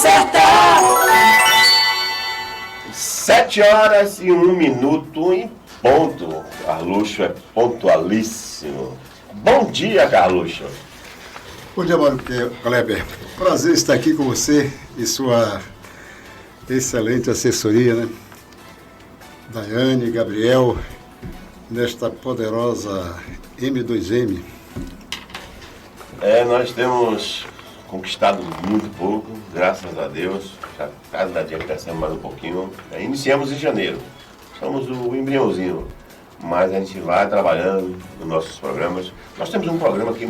certa. 7h01 em ponto. Carluxo é pontualíssimo. Bom dia, Carluxo. Bom dia, Mário Kleber. Prazer estar aqui com você e sua excelente assessoria, né? Daiane, Gabriel, nesta poderosa M2M. Nós temos conquistado muito pouco, graças a Deus. Já cada dia crescendo mais um pouquinho. Iniciamos em janeiro. Somos o embriãozinho. Mas a gente vai trabalhando nos nossos programas. Nós temos um programa aqui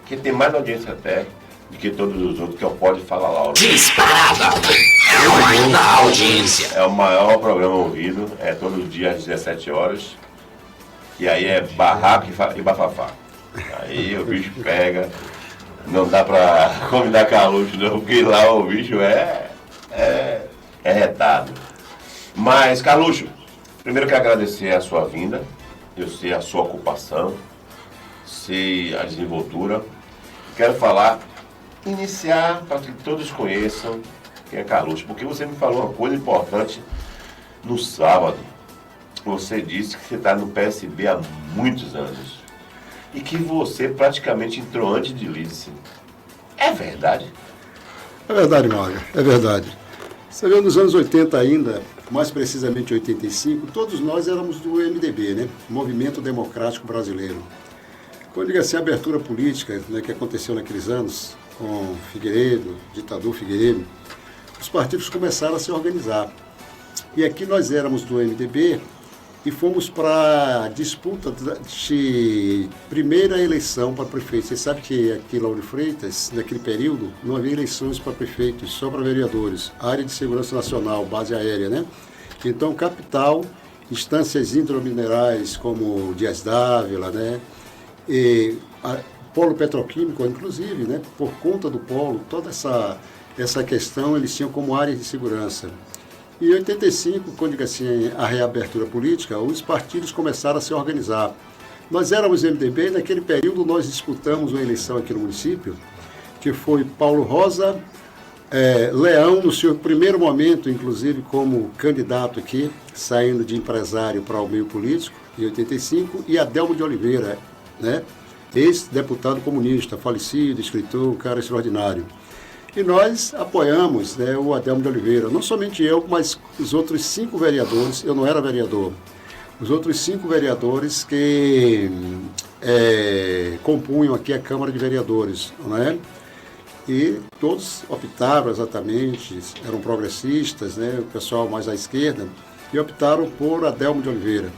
que tem mais audiência até do que todos os outros, que é o Pode Falar Laura. Disparada. É o maior da audiência. É o maior programa ouvido, é todos os dias às 17 horas. E aí é barraco e bafafá. Aí o bicho pega, não dá pra convidar Carluxo não, porque lá o bicho é retado. Mas, Carluxo, primeiro quero agradecer a sua vinda, eu sei a sua ocupação, sei a desenvoltura. Quero iniciar para que todos conheçam quem é Carluxo, porque você me falou uma coisa importante no sábado. Você disse que você está no PSB há muitos anos e que você praticamente entrou antes de Lídice. É verdade? É verdade, Mário, é verdade. Você vê, nos anos 80 ainda, mais precisamente 85, todos nós éramos do MDB, né? Movimento Democrático Brasileiro. Quando digo assim, a abertura política, né, que aconteceu naqueles anos, com Figueiredo, ditador Figueiredo, os partidos começaram a se organizar. E aqui nós éramos do MDB e fomos para a disputa de primeira eleição para prefeito. Você sabe que aqui em Lauro de Freitas, naquele período, não havia eleições para prefeitos, só para vereadores. Área de Segurança Nacional, base aérea, né? Então, capital, instâncias hidrominerais como Dias Dávila, né? E polo petroquímico, inclusive, né? Por conta do polo, toda essa questão eles tinham como área de segurança. E em 85, quando digo assim, a reabertura política, os partidos começaram a se organizar. Nós éramos MDB e naquele período nós disputamos uma eleição aqui no município, que foi Paulo Rosa, Leão, no seu primeiro momento, inclusive como candidato aqui, saindo de empresário para o meio político, em 85, e Adelmo de Oliveira, né? Ex-deputado comunista, falecido, escritor, um cara extraordinário. E nós apoiamos, né, o Adelmo de Oliveira, não somente eu, mas os outros 5 vereadores, eu não era vereador, os outros 5 vereadores que compunham aqui a Câmara de Vereadores, né? E todos optaram exatamente, eram progressistas, né, o pessoal mais à esquerda, e optaram por Adelmo de Oliveira.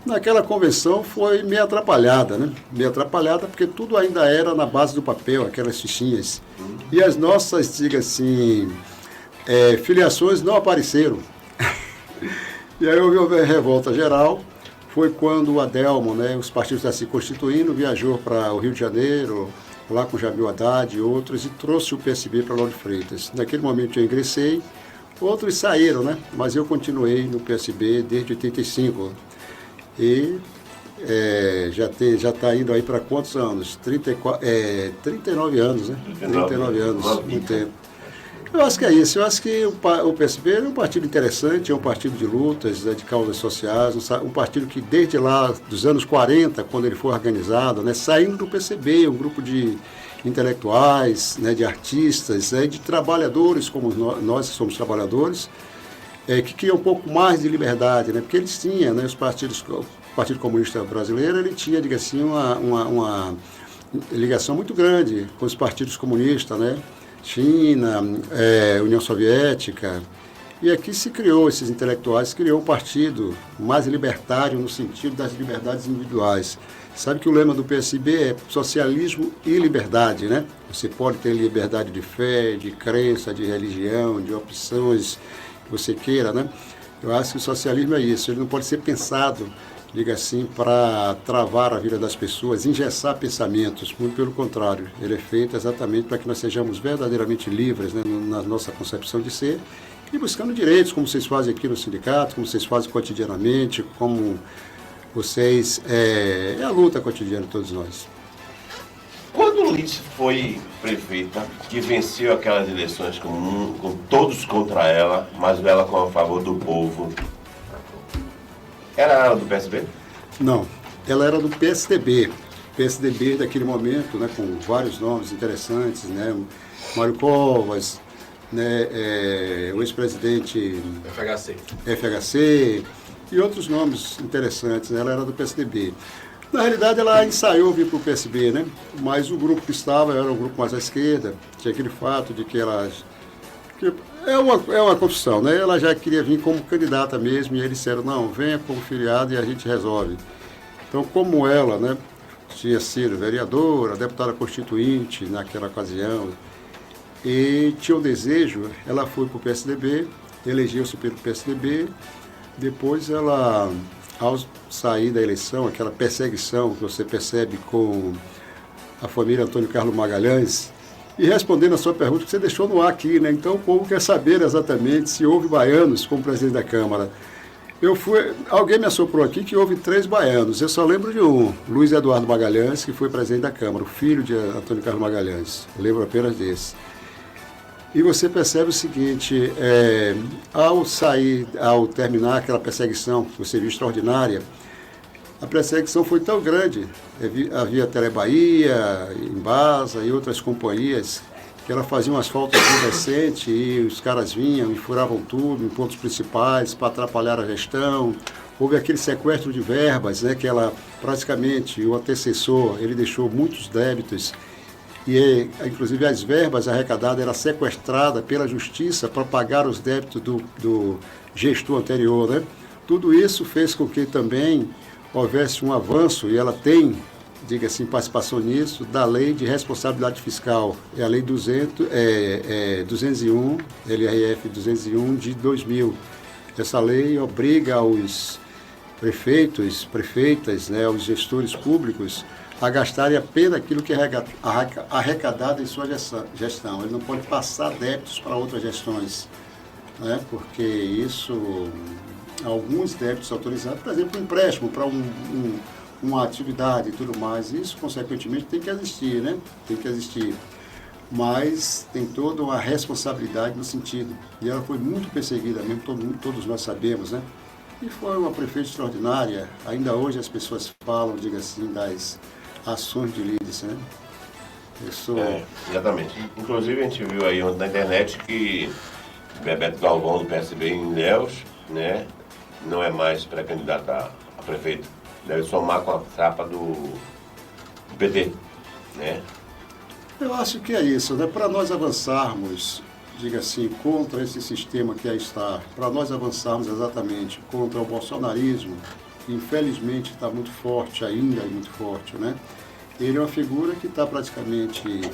Naquela convenção foi meio atrapalhada, né? Meio atrapalhada porque tudo ainda era na base do papel, aquelas fichinhas. E as nossas, diga assim, filiações não apareceram. E aí houve uma revolta geral. Foi quando o Adelmo, né, os partidos estavam se constituindo, viajou para o Rio de Janeiro, lá com Jamil Haddad e outros, e trouxe o PSB para Lauro de Freitas. Naquele momento eu ingressei, outros saíram, né? Mas eu continuei no PSB desde 85. E já está indo aí para quantos anos? 39 anos, né? 39 anos, muito tempo. Eu acho que é isso. Eu acho que o PSB é um partido interessante, é um partido de lutas, de causas sociais, um partido que desde lá, dos anos 40, quando ele foi organizado, né, saindo do PCB, um grupo de intelectuais, né, de artistas, de trabalhadores, como nós que somos trabalhadores, que queria um pouco mais de liberdade, né? Porque eles tinham, né, o Partido Comunista Brasileiro, ele tinha, diga assim, uma ligação muito grande com os partidos comunistas, né? China, União Soviética, e aqui se criou, esses intelectuais, criou um partido mais libertário no sentido das liberdades individuais. Sabe que o lema do PSB é socialismo e liberdade, né? Você pode ter liberdade de fé, de crença, de religião, de opções que você queira, né? Eu acho que o socialismo é isso, ele não pode ser pensado, diga assim, para travar a vida das pessoas, engessar pensamentos, muito pelo contrário, ele é feito exatamente para que nós sejamos verdadeiramente livres, né, na nossa concepção de ser, e buscando direitos, como vocês fazem aqui no sindicato, como vocês fazem cotidianamente, como vocês, é a luta cotidiana de todos nós. Quando Quando Lídice foi prefeita, que venceu aquelas eleições com todos contra ela, mas ela com a favor do povo, era ela do PSB? Não, ela era do PSDB. PSDB daquele momento, né, com vários nomes interessantes, né, Mário Covas, né, o ex-presidente FHC e outros nomes interessantes, né, ela era do PSDB. Na realidade, ela ensaiou vir para o PSB, né, mas o grupo que estava era um grupo mais à esquerda, tinha aquele fato de que ela... É uma confusão, né? Ela já queria vir como candidata mesmo e eles disseram, não, venha como filiado e a gente resolve. Então, como ela, né, tinha sido vereadora, deputada constituinte naquela ocasião, e tinha um desejo, ela foi para o PSDB, elegeu-se pelo PSDB, depois ela, ao sair da eleição, aquela perseguição que você percebe com a família Antônio Carlos Magalhães, e respondendo a sua pergunta que você deixou no ar aqui, né? Então o povo quer saber exatamente se houve baianos como presidente da Câmara. Alguém me assoprou aqui que houve 3 baianos, eu só lembro de um, Luiz Eduardo Magalhães, que foi presidente da Câmara, o filho de Antônio Carlos Magalhães, eu lembro apenas desse. E você percebe o seguinte, ao terminar aquela perseguição, que você viu extraordinária, a perseguição foi tão grande, havia Telebahia, Embasa e outras companhias, que ela fazia um asfalto decente e os caras vinham e furavam tudo em pontos principais para atrapalhar a gestão. Houve aquele sequestro de verbas, né, que ela praticamente, o antecessor, ele deixou muitos débitos e inclusive as verbas arrecadadas eram sequestradas pela justiça para pagar os débitos do gestor anterior, né? Tudo isso fez com que também houvesse um avanço, e ela tem, diga assim, participação nisso, da Lei de Responsabilidade Fiscal, é a Lei 201, LRF 201 de 2000. Essa lei obriga aos prefeitas, né, aos gestores públicos, a gastarem apenas aquilo que é arrecadado em sua gestão. Ele não pode passar débitos para outras gestões, né, porque isso... Alguns débitos autorizados, por exemplo, um empréstimo para uma atividade e tudo mais, isso, consequentemente, tem que existir, né? Tem que existir. Mas tem toda uma responsabilidade no sentido. E ela foi muito perseguida mesmo, todos nós sabemos, né? E foi uma prefeita extraordinária. Ainda hoje as pessoas falam, diga assim, das ações de Lídice, né? Exatamente. Inclusive, a gente viu aí na internet que Bebeto Galvão, do PSB em Ilhéus, né? Não é mais pré-candidato a prefeito. Deve somar com a chapa do PT, né? Eu acho que é isso, né? Para nós avançarmos, diga assim, contra esse sistema que aí está, para nós avançarmos exatamente contra o bolsonarismo, que infelizmente está muito forte ainda, muito forte, né? Ele é uma figura que está praticamente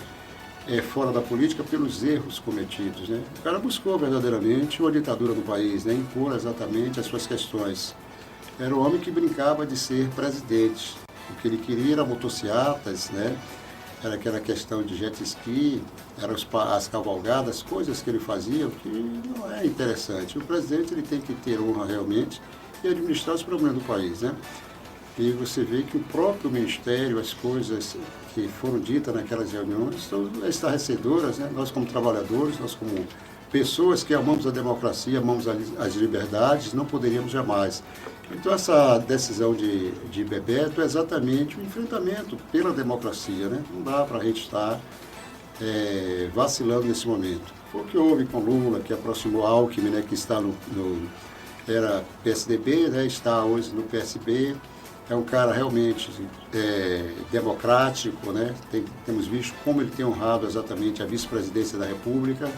fora da política pelos erros cometidos, né? O cara buscou verdadeiramente uma ditadura no país, né? Impor exatamente as suas questões. Era um homem que brincava de ser presidente. O que ele queria era motocicletas, né? Era aquela questão de jet ski, eram as cavalgadas, coisas que ele fazia que não é interessante. O presidente ele tem que ter honra realmente e administrar os problemas do país, né? E você vê que o próprio Ministério, as coisas que foram ditas naquelas reuniões, são estarrecedoras, né? Nós como trabalhadores, nós como pessoas que amamos a democracia, amamos as liberdades, não poderíamos jamais. Então essa decisão de Bebeto é exatamente o enfrentamento pela democracia, né? Não dá para a gente estar vacilando nesse momento. Foi o que houve com Lula, que aproximou Alckmin, né? Que está era PSDB, né? Está hoje no PSB. É um cara realmente democrático, né? Temos visto como ele tem honrado exatamente a vice-presidência da República,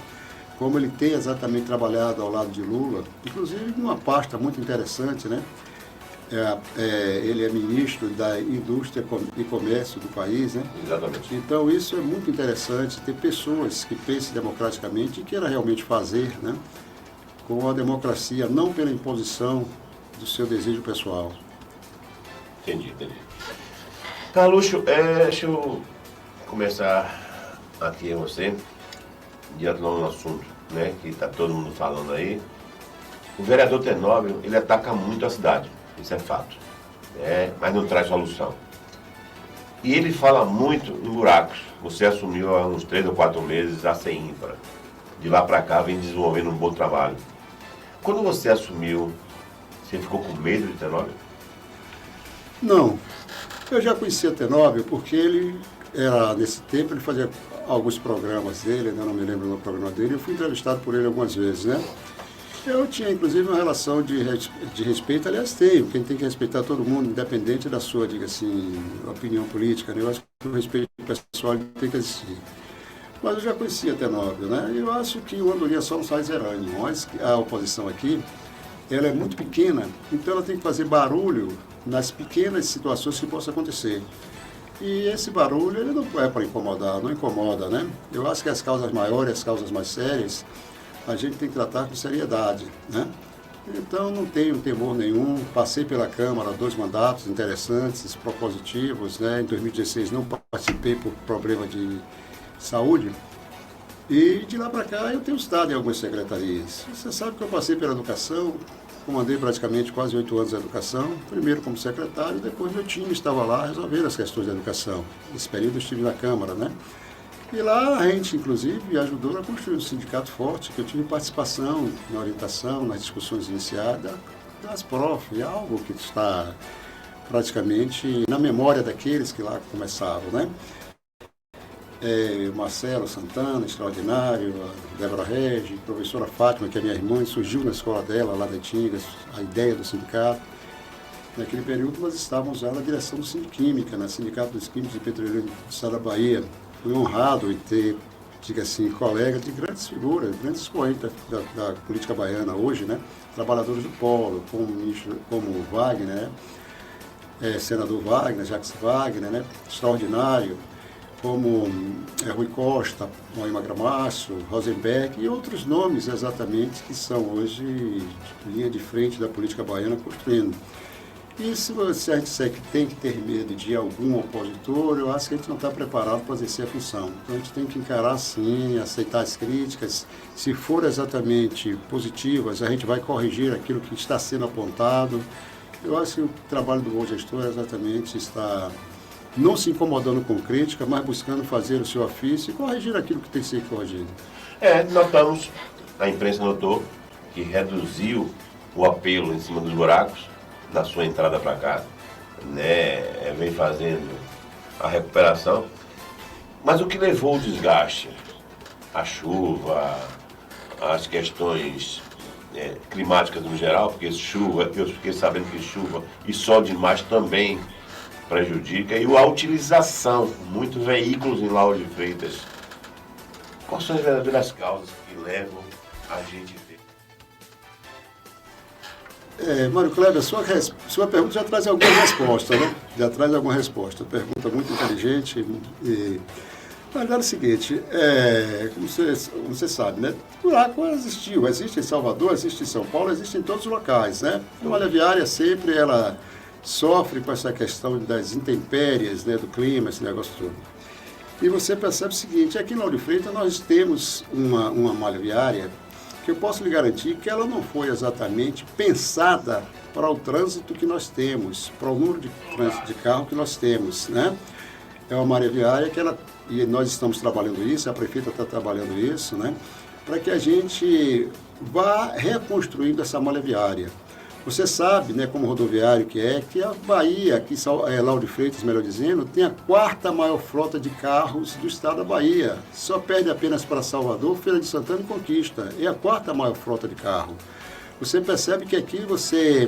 como ele tem exatamente trabalhado ao lado de Lula, inclusive numa pasta muito interessante, né? Ele é ministro da Indústria e Comércio do país, né? Exatamente. Então isso é muito interessante, ter pessoas que pensem democraticamente e queiram realmente fazer, né? Com a democracia, não pela imposição do seu desejo pessoal. Entendi. Carluxo, deixa eu começar aqui com você, diante de um assunto, né, que está todo mundo falando aí. O vereador Tenóbio, ele ataca muito a cidade, isso é fato, mas não traz solução. E ele fala muito em buracos. Você assumiu há uns 3 ou 4 meses a CEINFRA. De lá para cá vem desenvolvendo um bom trabalho. Quando você assumiu, você ficou com medo de Tenóbio? Não, eu já conhecia Tenóbio porque ele era, nesse tempo, ele fazia alguns programas dele, ainda não me lembro do programa dele, eu fui entrevistado por ele algumas vezes, né? Eu tinha, inclusive, uma relação de respeito, aliás, tenho, quem tem que respeitar todo mundo, independente da sua, diga assim, opinião política, né? Eu acho que o respeito pessoal tem que existir. Mas eu já conhecia Tenóbio, né? E eu acho que o Andorinha só não sai zerando, mas a oposição aqui, ela é muito pequena, então ela tem que fazer barulho nas pequenas situações que possam acontecer. E esse barulho, ele não é para incomodar, não incomoda, né? Eu acho que as causas maiores, as causas mais sérias, a gente tem que tratar com seriedade, né? Então, não tenho temor nenhum. Passei pela Câmara 2 mandatos interessantes, propositivos, né? Em 2016 não participei por problema de saúde. E de lá para cá eu tenho estado em algumas secretarias. Você sabe que eu passei pela educação, comandei praticamente quase 8 anos a educação, primeiro como secretário, depois meu time estava lá resolvendo as questões da educação. Nesse período eu estive na Câmara, né? E lá a gente, inclusive, ajudou a construir um sindicato forte, que eu tive participação na orientação, nas discussões iniciais das PROF, algo que está praticamente na memória daqueles que lá começaram, né? Marcelo Santana, extraordinário, a Débora Regi, a professora Fátima, que é minha irmã, surgiu na escola dela, lá da Tingas, a ideia do sindicato. Naquele período nós estávamos já na direção do Sindiquímica, né? Sindicato dos Químicos e Petroleiros do Estado da Bahia. Fui honrado em ter, diga assim, colegas de grandes figuras, grandes expoentes da política baiana hoje, né? Trabalhadores do polo, como Wagner, né? Senador Wagner, Jacques Wagner, né? Extraordinário, como Rui Costa, Moima Gramacho, Rosenberg e outros nomes exatamente que são hoje linha de frente da política baiana construindo. E se a gente disser que tem que ter medo de algum opositor, eu acho que a gente não está preparado para exercer a função. Então a gente tem que encarar sim, aceitar as críticas. Se for exatamente positivas, a gente vai corrigir aquilo que está sendo apontado. Eu acho que o trabalho do bom gestor exatamente está não se incomodando com crítica, mas buscando fazer o seu ofício e corrigir aquilo que tem que ser corrigido. Notamos, a imprensa notou, que reduziu o apelo em cima dos buracos da sua entrada para cá, né? Vem fazendo a recuperação. Mas o que levou o desgaste? A chuva, as questões climáticas no geral, porque chuva, eu fiquei sabendo que chuva e sol demais também prejudica, e a utilização, muitos veículos em Lauro de Freitas. Quais são as verdadeiras causas que levam a gente a ter? Mário Kleber, sua pergunta já traz alguma resposta, né? Já traz alguma resposta. Pergunta muito inteligente. Na verdade é o seguinte, como você sabe, né? Buraco existe em Salvador, existe em São Paulo, existe em todos os locais, né? A malha viária sempre ela sofre com essa questão das intempéries, né, do clima, esse negócio todo. E você percebe o seguinte, aqui na Lauro de Freitas nós temos uma malha viária que eu posso lhe garantir que ela não foi exatamente pensada para o trânsito que nós temos, para o número de trânsito de carro que nós temos, né? É uma malha viária que e nós estamos trabalhando isso, a prefeita está trabalhando isso, né? Para que a gente vá reconstruindo essa malha viária. Você sabe, né, como rodoviário que a Bahia, Lauro de Freitas, melhor dizendo, tem a 4ª maior frota de carros do estado da Bahia. Só perde apenas para Salvador, Feira de Santana e Conquista. É a 4ª maior frota de carro. Você percebe que aqui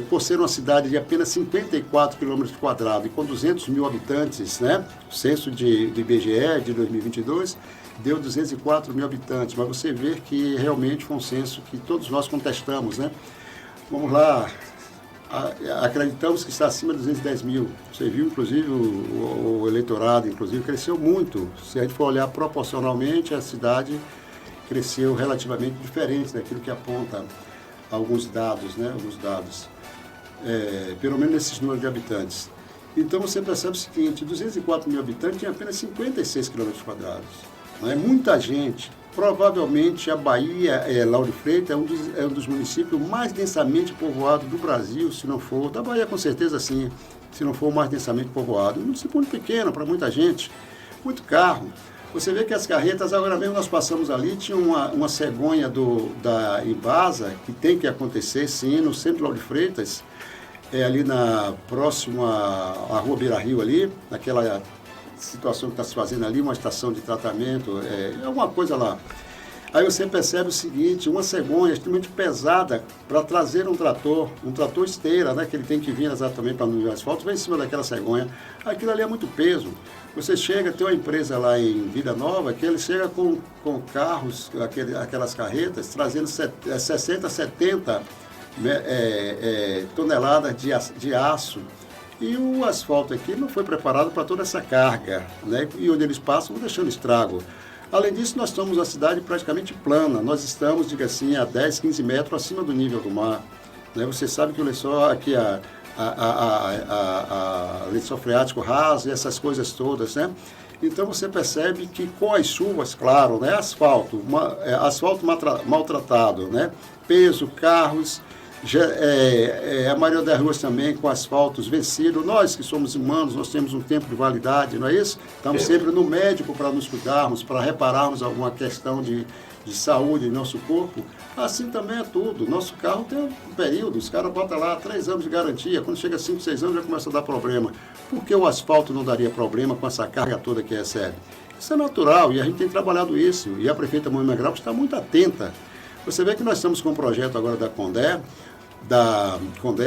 por ser uma cidade de apenas 54 km² e com 200 mil habitantes, né, o censo do IBGE de 2022 deu 204 mil habitantes, mas você vê que realmente foi um censo que todos nós contestamos, né? Vamos lá, acreditamos que está acima de 210 mil. Você viu, inclusive, o eleitorado, inclusive, cresceu muito. Se a gente for olhar proporcionalmente, a cidade cresceu relativamente diferente daquilo que aponta alguns dados, né? Pelo menos nesses números de habitantes. Então você percebe o seguinte, 204 mil habitantes tem apenas 56 km². Não é muita gente. Provavelmente a Bahia, Lauro de Freitas, é um dos municípios mais densamente povoados do Brasil, se não for. Da Bahia, com certeza, sim. se não for mais densamente povoado. Um município muito pequeno para muita gente, muito carro. Você vê que as carretas, agora mesmo nós passamos ali, tinha uma cegonha da Embasa, que tem que acontecer, sim, no centro de Lauro de Freitas, ali na próxima à Rua Beira Rio ali, naquela situação que está se fazendo ali, uma estação de tratamento, alguma coisa lá. Aí você percebe o seguinte, uma cegonha extremamente pesada para trazer um trator esteira, né, que ele tem que vir exatamente para no asfalto, vem em cima daquela cegonha. Aquilo ali é muito peso. Você chega, tem uma empresa lá em Vida Nova, que ele chega com carros, aquelas carretas, trazendo 60, 70 toneladas de aço. E o asfalto aqui não foi preparado para toda essa carga, né? E onde eles passam, vão deixando estrago. Além disso, nós estamos numa cidade praticamente plana. Nós estamos, diga assim, a 10, 15 metros acima do nível do mar. Né? Você sabe que o lençol aqui, lençol freático raso e essas coisas todas, né? Então você percebe que com as chuvas, claro, né? Asfalto maltratado, né? Peso, carros, a maioria das ruas também com asfaltos vencidos. Nós que somos humanos, nós temos um tempo de validade, não é isso? Estamos sempre no médico para nos cuidarmos, para repararmos alguma questão de saúde em nosso corpo. Assim também é tudo. Nosso carro tem um período, os caras botam lá 3 anos de garantia, quando chega a 5, 6 anos já começa a dar problema. Por que o asfalto não daria problema com essa carga toda que recebe? Isso é natural e a gente tem trabalhado isso. E a prefeita Moema Grau está muito atenta. Você vê que nós estamos com um projeto agora da Condé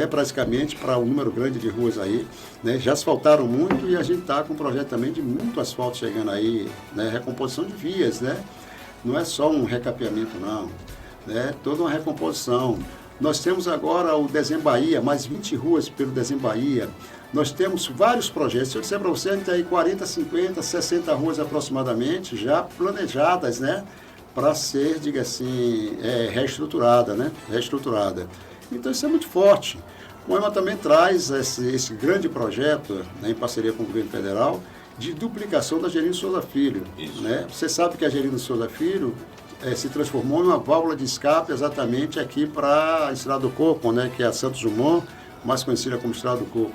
praticamente para um número grande de ruas aí, né? Já asfaltaram muito e a gente está com um projeto também de muito asfalto chegando aí, né? Recomposição de vias, né? Não é só um recapeamento não, né? Toda uma recomposição. Nós temos agora o Desembaía, mais 20 ruas pelo Desembaía. Nós temos vários projetos. Se eu disser para você, a gente tem aí 40, 50, 60 ruas aproximadamente já planejadas, né? Para ser, diga assim, reestruturada, né? Reestruturada. Então isso é muito forte. O Moema também traz esse grande projeto, né, em parceria com o governo federal, de duplicação da Gerino Souza Filho. Né? Você sabe que a Gerino Souza Filho se transformou numa válvula de escape exatamente aqui para a Estrada do Coco, né, que é a Santos Dumont, mais conhecida como Estrada do Coco.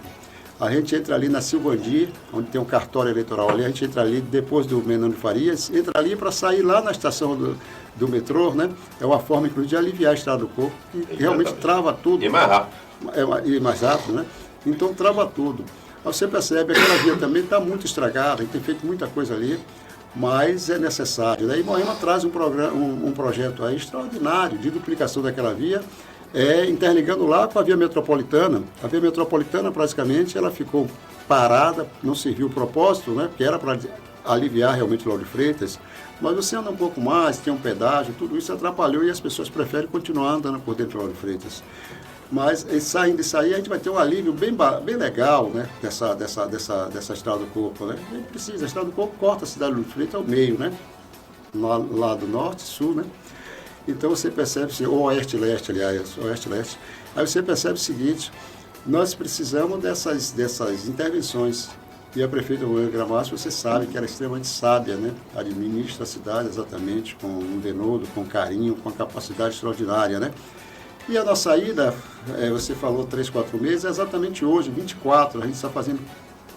A gente entra ali na Silvandi, onde tem um cartório eleitoral ali, a gente entra ali depois do Menão de Farias, entra ali para sair lá na estação do metrô, né? É uma forma, inclusive, de aliviar a Estrada do Coco, que realmente trava tudo. E mais rápido. E mais rápido, né? Então trava tudo. Aí você percebe que aquela via também está muito estragada, a gente tem feito muita coisa ali, mas é necessário. Daí Moema traz um projeto aí extraordinário de duplicação daquela via, interligando lá com a via metropolitana. A via metropolitana, praticamente, ela ficou parada, não serviu o propósito, né? Porque era para aliviar realmente Lauro de Freitas, mas você anda um pouco mais, tem um pedágio, tudo isso atrapalhou e as pessoas preferem continuar andando por dentro de Lauro de Freitas. Mas saindo disso aí, a gente vai ter um alívio bem legal, né? dessa Estrada do Coco, né? A gente precisa, a Estrada do Coco corta a cidade de Lauro de Freitas ao meio, né? Lá do norte, sul, né? Então você percebe, ou oeste-leste, aliás, oeste-leste. Aí você percebe o seguinte, nós precisamos dessas intervenções. E a prefeita Moema Gramacho, você sabe que ela é extremamente sábia, né? Administra a cidade exatamente com um denodo, com carinho, com a capacidade extraordinária, né? E a nossa ida, você falou 3, 4 meses, é exatamente hoje, 24, a gente está fazendo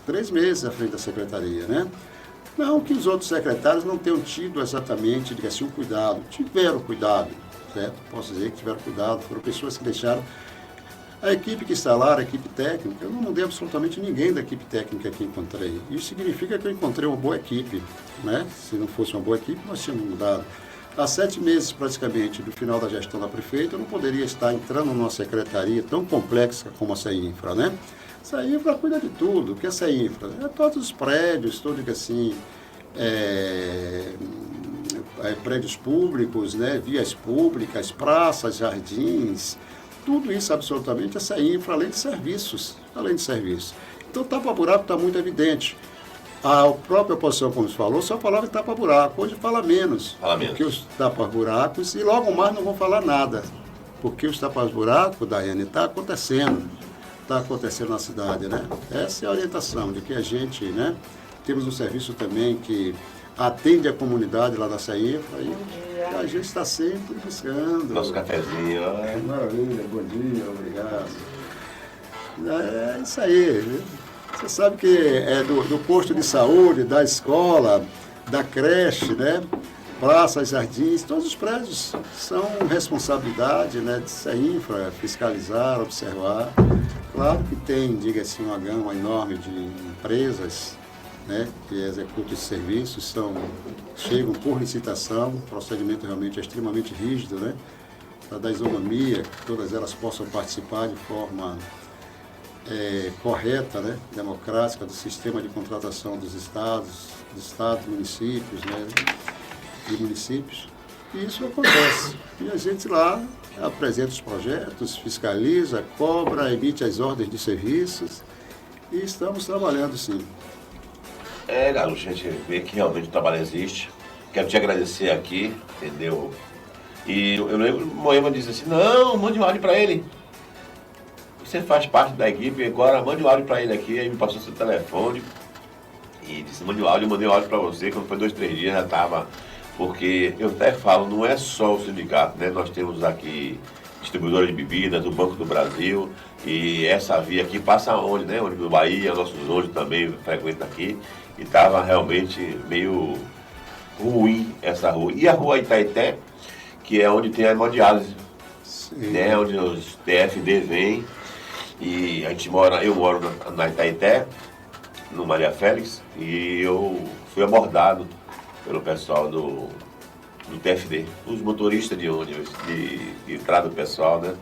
3 meses à frente da secretaria, né? Não que os outros secretários não tenham tido exatamente, diga assim, um cuidado. Tiveram cuidado, certo? Posso dizer que tiveram cuidado, foram pessoas que deixaram. A equipe que está lá, a equipe técnica, eu não mudei absolutamente ninguém da equipe técnica que encontrei. Isso significa que eu encontrei uma boa equipe, né? Se não fosse uma boa equipe, nós tínhamos mudado. Há 7 meses, praticamente, do final da gestão da prefeita, eu não poderia estar entrando numa secretaria tão complexa como a CEINFRA, né? Essa infra cuida de tudo. O que é essa infra? É todos os prédios, tudo que assim, prédios públicos, né? Vias públicas, praças, jardins, tudo isso absolutamente essa infra, além de serviços. Então, tapa-buraco está muito evidente. A própria oposição, como se falou, só falava em tapa-buraco. Hoje fala menos. Porque os tapa-buracos, e logo mais não vão falar nada. Porque os tapa-buracos, Daiane, está acontecendo na cidade, né? Essa é a orientação de que a gente, né? Temos um serviço também que atende a comunidade lá da CEINFRA e a gente está sempre buscando. Nosso cafezinho. Maravilha, bom dia, obrigado. É isso aí. Você sabe que é do posto de saúde, da escola, da creche, né? Praças, jardins, todos os prédios são responsabilidade, né, de CEINFRA, fiscalizar, observar. Claro que tem, diga-se, uma gama enorme de empresas, né, que executam esses serviços, chegam por licitação, o procedimento realmente é extremamente rígido, né, para dar isonomia, que todas elas possam participar de forma correta, né, democrática, do sistema de contratação dos estados, municípios, né, e municípios. E isso acontece. E a gente lá apresenta os projetos, fiscaliza, cobra, emite as ordens de serviços e estamos trabalhando sim. Garoto, a gente vê que realmente o trabalho existe. Quero te agradecer aqui, entendeu? E eu lembro, o Moema disse assim, não, mande um áudio para ele. Você faz parte da equipe, agora mande um áudio para ele aqui. Aí me passou seu telefone e disse, mande um áudio, eu mandei um áudio para você. Quando foi 2, 3 dias já estava... Porque eu até falo, não é só o sindicato, né? Nós temos aqui distribuidores de bebidas, do Banco do Brasil, e essa via aqui passa onde, né? Ônibus do Bahia, nossos ônibus também frequentam aqui, e estava realmente meio ruim essa rua. E a rua Itaité, que é onde tem a hemodiálise, né? Onde os TFD vêm, e eu moro na Itaité, no Maria Félix, e eu fui abordado pelo pessoal do TFD, os motoristas de ônibus, de entrada do pessoal, né?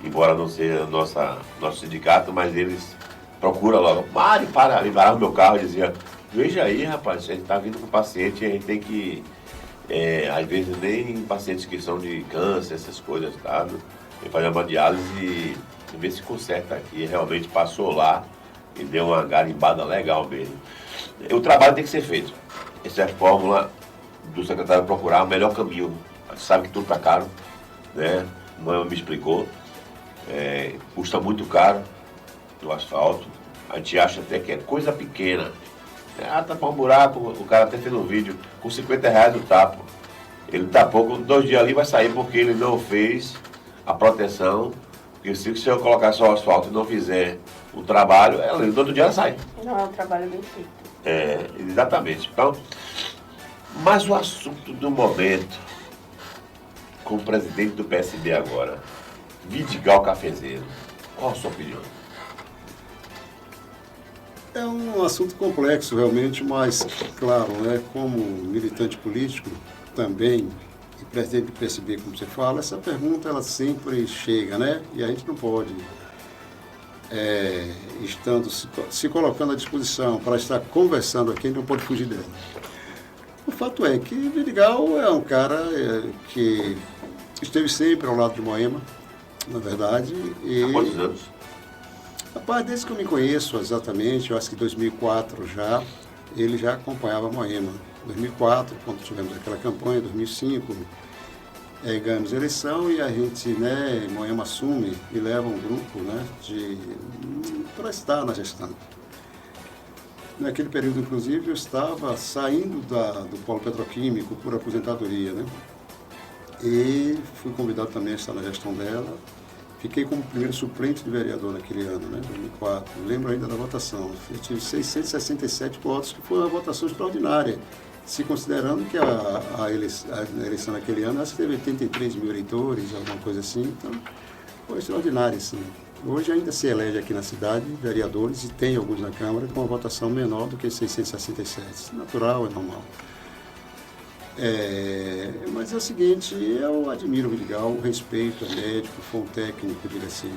Embora não seja nosso sindicato, mas eles procuram logo, pararam o meu carro e diziam, veja aí, rapaz, a gente está vindo com paciente, a gente tem que, às vezes nem pacientes que são de câncer, essas coisas, tá? E fazer uma diálise e ver se conserta aqui. Realmente passou lá e deu uma garimbada legal mesmo. O trabalho tem que ser feito. Essa é a fórmula do secretário procurar o melhor caminho. A gente sabe que tudo está caro, né? Não me explicou. Custa muito caro o asfalto. A gente acha até que é coisa pequena. Tapar um buraco, o cara até fez um vídeo, com R$50 o tapo. Ele tapou, com 2 dias ali vai sair porque ele não fez a proteção. Porque se eu colocar só o asfalto e não fizer o trabalho, no outro dia ela sai. Não, é um trabalho bem feito. Exatamente. Então, mas o assunto do momento, com o presidente do PSB agora, Vidigal Cafezeiro, qual a sua opinião? É um assunto complexo realmente, mas claro, né, como militante político também, e presidente do PSB, como você fala, essa pergunta ela sempre chega, né? E a gente não pode, estando se colocando à disposição para estar conversando aqui, não pode fugir dela. O fato é que Vidigal é um cara que esteve sempre ao lado de Moema, na verdade. E, há quantos anos? Rapaz, desde que eu me conheço exatamente, eu acho que em 2004 já, ele já acompanhava Moema. 2004, quando tivemos aquela campanha, 2005, ganhamos a eleição e a gente, né, Moema assume e leva um grupo, né, para estar na gestão. Naquele período, inclusive, eu estava saindo do polo petroquímico por aposentadoria, né? E fui convidado também a estar na gestão dela. Fiquei como primeiro suplente de vereador naquele ano, né? 2004. Lembro ainda da votação. Eu tive 667 votos, que foi uma votação extraordinária, se considerando que a eleição naquele ano, acho que teve 83 mil eleitores, alguma coisa assim. Então, foi extraordinário, sim. Hoje ainda se elege aqui na cidade vereadores e tem alguns na Câmara com uma votação menor do que 667. Natural, é normal. Mas é o seguinte, eu admiro o Vidigal, o respeito, é médico, foi um técnico, diga assim,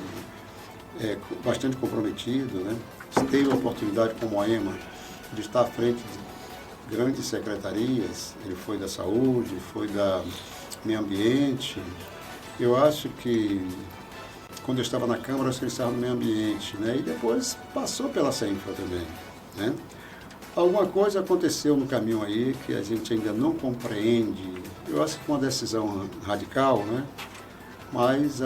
bastante comprometido, né? Teve a oportunidade com o Moema de estar à frente de grandes secretarias, ele foi da saúde, foi da meio ambiente. Eu acho que quando eu estava na Câmara, acho que ele estava no meio ambiente, né? E depois passou pela CEINFRA também, né? Alguma coisa aconteceu no caminho aí que a gente ainda não compreende. Eu acho que foi uma decisão radical, né? Mas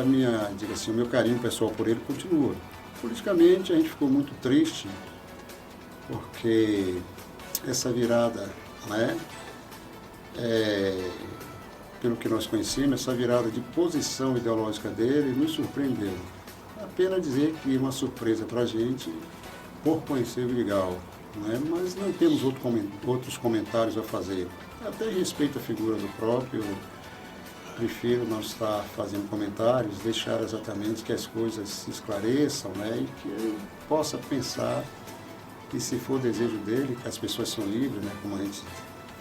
diga assim, o meu carinho pessoal por ele continua. Politicamente, a gente ficou muito triste, porque essa virada, né? Pelo que nós conhecemos, essa virada de posição ideológica dele nos surpreendeu. Apenas dizer que uma surpresa para a gente por conhecer Vidigal, né? Mas não temos outros comentários a fazer. Até respeito à figura do próprio, prefiro não estar fazendo comentários, deixar exatamente que as coisas se esclareçam, né? E que eu possa pensar que, se for desejo dele, que as pessoas são livres, né? Como a gente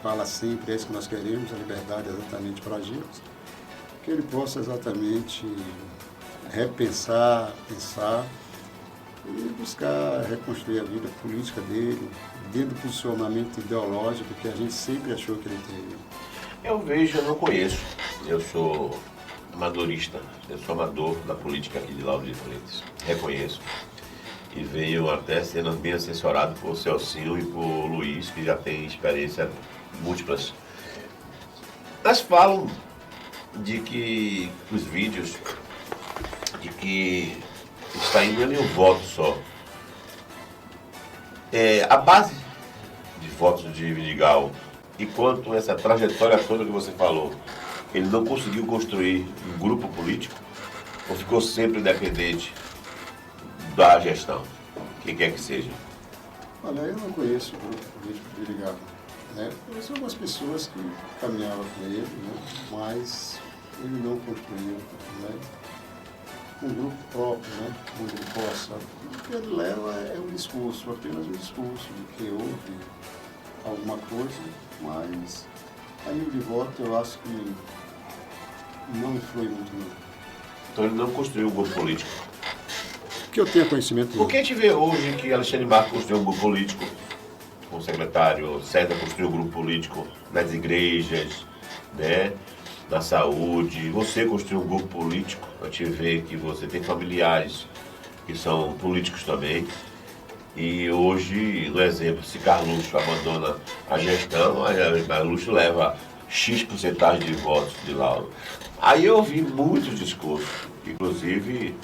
fala sempre, é isso que nós queremos, a liberdade exatamente para agirmos, que ele possa exatamente repensar, pensar e buscar reconstruir a vida política dele, dentro do posicionamento ideológico que a gente sempre achou que ele teve. Eu vejo, eu não conheço. Eu sou amadorista, eu sou amador da política aqui de Lauro de Freitas. Reconheço. E venho até sendo bem assessorado por Celcinho e por Luiz, que já tem experiência múltiplas. Mas falam de que os vídeos, de que está indo em um voto só. A base de votos de Vidigal, e quanto essa trajetória toda que você falou, ele não conseguiu construir um grupo político ou ficou sempre dependente da gestão, quem quer que seja? Olha, eu não conheço o grupo político de Vidigal, né? Conheço algumas pessoas que caminhavam com ele, né? Mas ele não construiu, né? Um grupo próprio, né? Onde ele possa. O que ele leva é um discurso, apenas um discurso de que houve alguma coisa, mas a nível de voto eu acho que não influi muito não. Então ele não construiu um grupo político. Que eu tenha conhecimento. Por que a gente vê hoje que Alexandre Marques construiu um grupo político, o secretário César construiu um grupo político nas igrejas, né, na saúde, você construiu um grupo político, a gente vê que você tem familiares que são políticos também, e hoje, no exemplo, se Carluxo abandona a gestão, a Carluxo leva X% de votos de Lauro. Aí eu ouvi muitos discursos, inclusive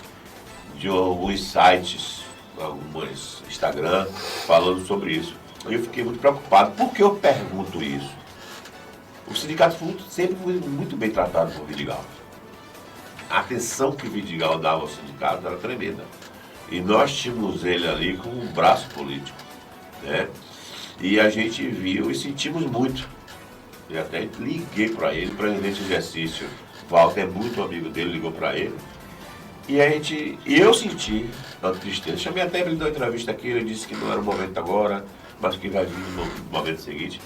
de alguns sites, alguns Instagram, falando sobre isso. Eu fiquei muito preocupado. Por que eu pergunto isso? O Sindicato Fruto sempre foi muito bem tratado por Vidigal. A atenção que Vidigal dava ao sindicato era tremenda. E nós tínhamos ele ali como um braço político, né? E a gente viu e sentimos muito. E até liguei para ele, presidente de exercício, Walter é muito amigo dele, ligou para ele. E eu senti uma tristeza. Chamei até ele, deu uma entrevista aqui, ele disse que não era o momento agora, mas que vai vir no momento seguinte.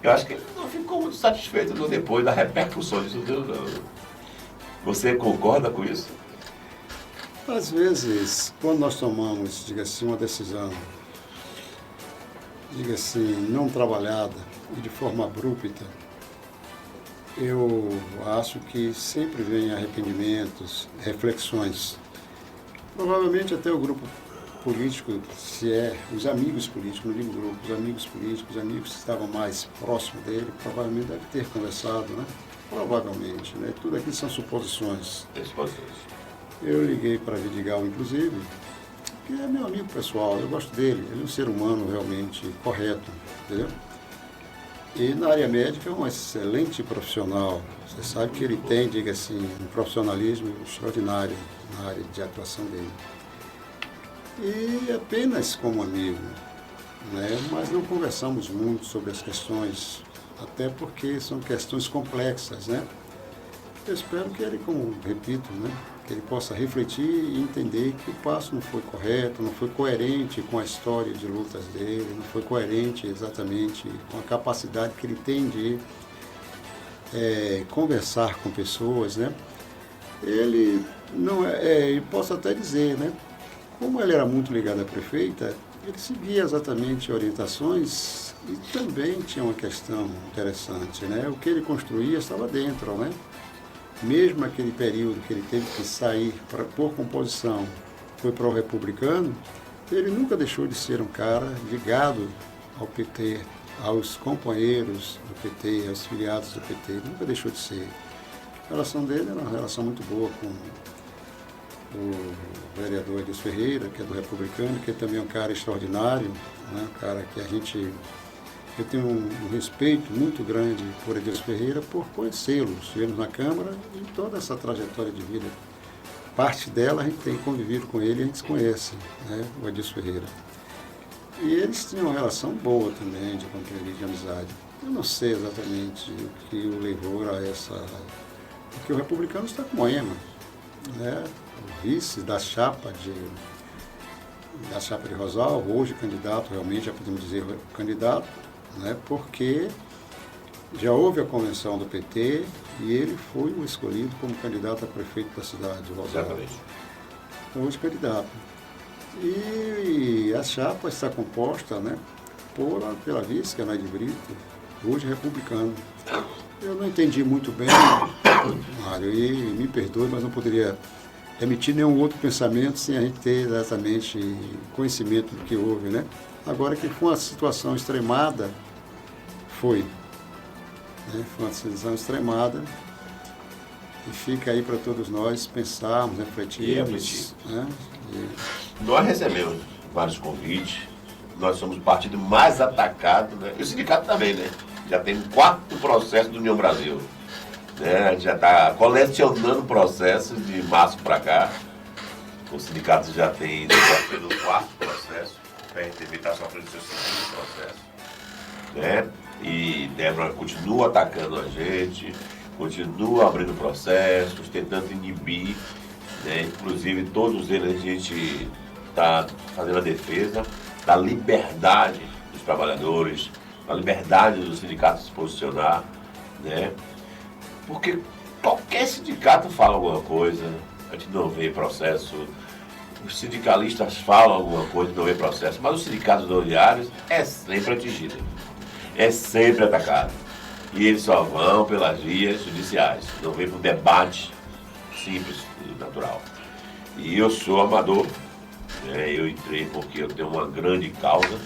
Eu acho que ele não ficou muito satisfeito depois da repercussão disso tudo, não. Você concorda com isso? Às vezes, quando nós tomamos, diga assim, uma decisão, diga assim, não trabalhada e de forma abrupta, eu acho que sempre vem arrependimentos, reflexões. Provavelmente até o grupo político, se é os amigos políticos, não digo grupo, os amigos políticos, os amigos que estavam mais próximos dele, provavelmente deve ter conversado, né? Provavelmente, né? Tudo aqui são suposições. Eu liguei para Vidigal, inclusive, que é meu amigo pessoal, eu gosto dele, ele é um ser humano realmente correto, entendeu? E na área médica é um excelente profissional. Você sabe que ele tem, diga assim, um profissionalismo extraordinário na área de atuação dele. E apenas como amigo, né? Mas não conversamos muito sobre as questões, até porque são questões complexas, né? Eu espero que ele, como repito, né, que ele possa refletir e entender que o passo não foi correto, não foi coerente com a história de lutas dele, não foi coerente exatamente com a capacidade que ele tem de conversar com pessoas, né? Ele não eu posso até dizer, né? Como ele era muito ligado à prefeita, ele seguia exatamente orientações e também tinha uma questão interessante, né? O que ele construía estava dentro, né? Mesmo aquele período que ele teve que sair por composição, foi para o republicano, ele nunca deixou de ser um cara ligado ao PT, aos companheiros do PT, aos filiados do PT, nunca deixou de ser. A relação dele era uma relação muito boa com o vereador Edilson Ferreira, que é do republicano, que também é um cara extraordinário, né? Um cara que eu tenho um respeito muito grande por Edilson Ferreira, por conhecê-lo. Estivemos na Câmara e toda essa trajetória de vida. Parte dela a gente tem convivido com ele e a gente se conhece, né, o Edilson Ferreira. E eles tinham uma relação boa também, de companhia, de amizade. Eu não sei exatamente o que o levou a essa... Porque o republicano está com Moema, né? O vice da chapa de Rosal, hoje candidato, realmente já podemos dizer candidato, né? Porque já houve a convenção do PT e ele foi o escolhido como candidato a prefeito da cidade de Rosal. Exatamente. Hoje candidato. E a chapa está composta, né, pela vice, que é a Naide Brito, hoje republicano. Eu não entendi muito bem, Mário, e me perdoe, mas não poderia emitir nenhum outro pensamento sem a gente ter exatamente conhecimento do que houve, né? Agora que foi uma situação extremada, foi uma situação extremada, e fica aí para todos nós pensarmos, refletirmos, né? Nós recebemos vários convites, nós somos o partido mais atacado, né? E o sindicato também, né? Já tem 4 processos do União Brasil. Né? A gente já está colecionando processos de março para cá. O sindicato já tem sofrendo 4 processos. O PRTB está sofrendo seu 5º processo. Né? E Débora continua atacando a gente, continua abrindo processos, tentando inibir. Né? Inclusive, todos eles a gente está fazendo a defesa da liberdade dos trabalhadores, da liberdade do sindicato se posicionar, né? Porque qualquer sindicato fala alguma coisa, a gente não vê processo, os sindicalistas falam alguma coisa, não vê processo, mas os sindicatos rodoviários é sempre atingido, é sempre atacado. E eles só vão pelas vias judiciais, não vem para um debate simples e natural. E eu sou amador, né? Eu entrei porque eu tenho uma grande causa,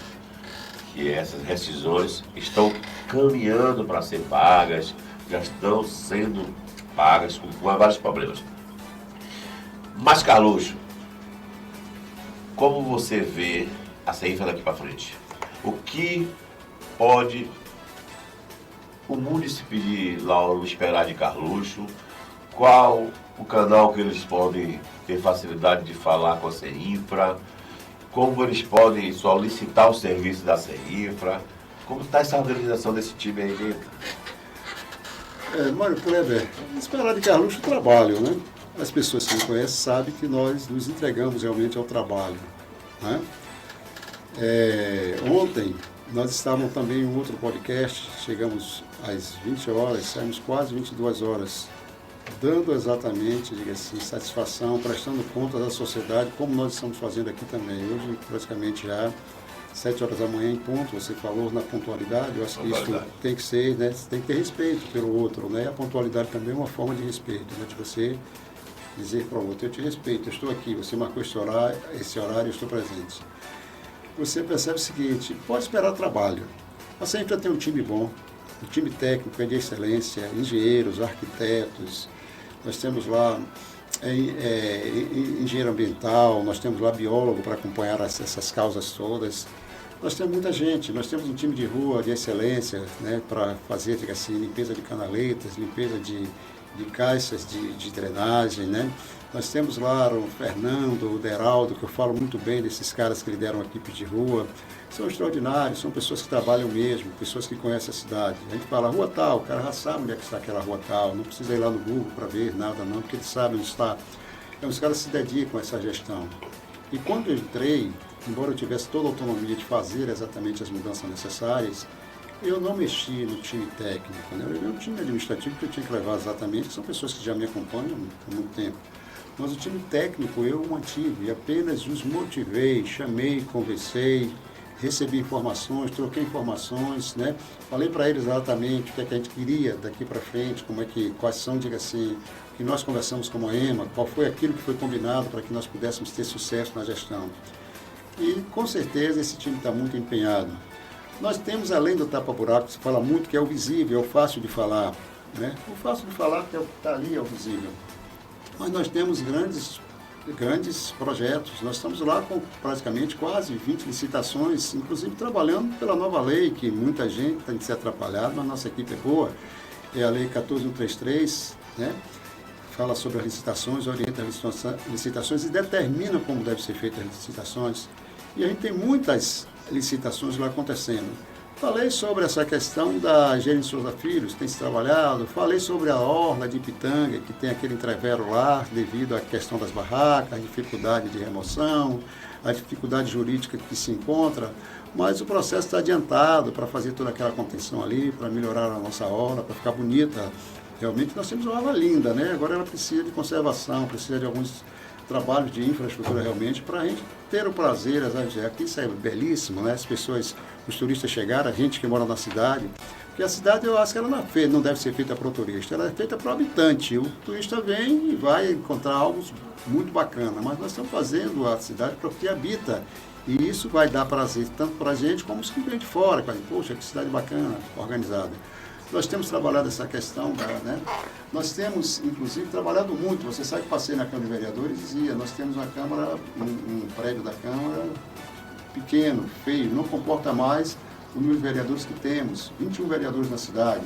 que essas rescisões estão caminhando para ser pagas, já estão sendo pagas com vários problemas. Mas, Carluxo, como você vê a CEINFRA daqui para frente? O que pode o município de Lauro esperar de Carluxo? Qual o canal que eles podem ter facilidade de falar com a CEINFRA? Como eles podem solicitar o serviço da CEINFRA? Como está essa organização desse time aí dentro? Mário Kleber, esperar de Carluxo o trabalho, né? As pessoas que me conhecem sabem que nós nos entregamos realmente ao trabalho, né? Ontem nós estávamos também em um outro podcast, chegamos às 20 horas, saímos quase 22 horas, dando exatamente, diga assim, satisfação, prestando conta da sociedade, como nós estamos fazendo aqui também. Hoje, praticamente já 7 horas da manhã em ponto, você falou na pontualidade, eu acho que isso tem que ser, né? Você tem que ter respeito pelo outro, né? A pontualidade também é uma forma de respeito, né? De você dizer para o outro, eu te respeito, eu estou aqui, você marcou esse horário, eu estou presente. Você percebe o seguinte, pode esperar trabalho, mas sempre tem um time bom, um time técnico é de excelência, engenheiros, arquitetos, nós temos lá engenheiro ambiental, nós temos lá biólogo para acompanhar essas causas todas. Nós temos muita gente, nós temos um time de rua de excelência, né, para fazer, diga assim, limpeza de canaletas, limpeza de caixas de drenagem, né? Nós temos lá o Fernando, o Deraldo, que eu falo muito bem desses caras que lideram a equipe de rua. São extraordinários, são pessoas que trabalham mesmo, pessoas que conhecem a cidade. A gente fala rua tal, o cara já sabe onde é que está aquela rua tal, não precisa ir lá no Google para ver nada não, porque ele sabe onde está. Então os caras se dedicam a essa gestão. E quando eu entrei, embora eu tivesse toda a autonomia de fazer exatamente as mudanças necessárias, eu não mexi no time técnico, né? Eu levei um time administrativo que eu tinha que levar exatamente, que são pessoas que já me acompanham há muito tempo. Mas o time técnico eu mantive, apenas os motivei, chamei, conversei, recebi informações, troquei informações, né? Falei para eles exatamente o que é que a gente queria daqui para frente, quais são, diga assim, que nós conversamos com a Moema, qual foi aquilo que foi combinado para que nós pudéssemos ter sucesso na gestão. E com certeza esse time está muito empenhado. Nós temos, além do tapa-buraco, que se fala muito, que é o visível, é o fácil de falar, né? O fácil de falar que é o que está ali, é o visível. Mas nós temos grandes projetos. Nós estamos lá com praticamente quase 20 licitações, inclusive trabalhando pela nova lei, que muita gente tem que ser atrapalhada, mas a nossa equipe é boa. É a lei 14133, né? Fala sobre as licitações, orienta as licitações e determina como devem ser feitas as licitações. E a gente tem muitas licitações lá acontecendo. Falei sobre essa questão da Engenho de Souza Filhos, que tem se trabalhado. Falei sobre a orla de Ipitanga, que tem aquele entrevero lá, devido à questão das barracas, a dificuldade de remoção, a dificuldade jurídica que se encontra. Mas o processo está adiantado para fazer toda aquela contenção ali, para melhorar a nossa orla, para ficar bonita. Realmente nós temos uma orla linda, né? Agora ela precisa de conservação, precisa de alguns trabalhos de infraestrutura realmente para a gente ter o prazer, aqui isso é belíssimo, né? As pessoas, os turistas chegaram, a gente que mora na cidade, porque a cidade eu acho que ela não deve ser feita para o turista, ela é feita para o habitante. O turista vem e vai encontrar algo muito bacana, mas nós estamos fazendo a cidade para o que habita. E isso vai dar prazer tanto para a gente como os que vêm de fora, que vai, poxa, que cidade bacana, organizada. Nós temos trabalhado essa questão, né? Nós temos, inclusive, trabalhado muito. Você sabe que passei na Câmara de Vereadores e dizia, nós temos uma Câmara, um prédio da Câmara pequeno, feio, não comporta mais o número de vereadores que temos. 21 vereadores na cidade.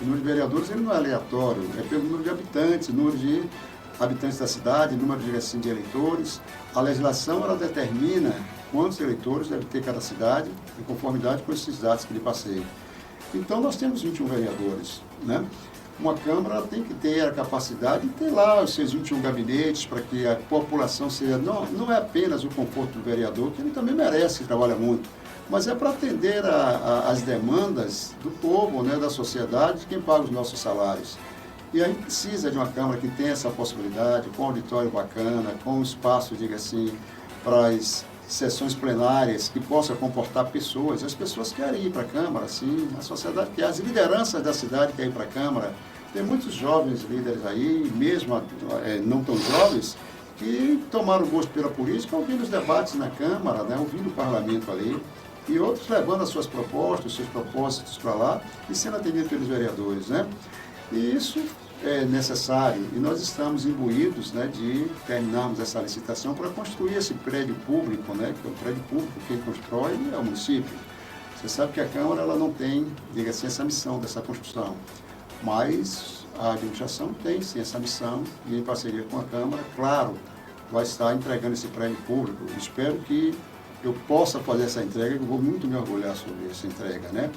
O número de vereadores ele não é aleatório, é pelo número de habitantes, número de habitantes da cidade, número de eleitores. A legislação ela determina quantos eleitores deve ter cada cidade, em conformidade com esses dados que lhe passei. Então, nós temos 21 vereadores, né? Uma Câmara tem que ter a capacidade de ter lá os seus 21 gabinetes para que a população seja... Não é apenas o conforto do vereador, que ele também merece, que trabalha muito, mas é para atender as demandas do povo, né, da sociedade, de quem paga os nossos salários. E a gente precisa de uma Câmara que tenha essa possibilidade, com um auditório bacana, com um espaço, diga assim, para as sessões plenárias que possa comportar pessoas. As pessoas querem ir para a Câmara, sim, a sociedade quer, as lideranças da cidade querem ir para a Câmara. Tem muitos jovens líderes aí, mesmo não tão jovens, que tomaram gosto pela política, ouvindo os debates na Câmara, né, ouvindo o parlamento ali, e outros levando as suas propostas, os seus propósitos para lá e sendo atendidos pelos vereadores, né? E isso é necessário, e nós estamos imbuídos, né, de terminarmos essa licitação para construir esse prédio público, né, que é o prédio público que quem constrói é o município. Você sabe que a Câmara ela não tem, diga assim, essa missão dessa construção, mas a administração tem sim essa missão e em parceria com a Câmara, claro, vai estar entregando esse prédio público. Espero que eu possa fazer essa entrega, eu vou muito me orgulhar sobre essa entrega, né?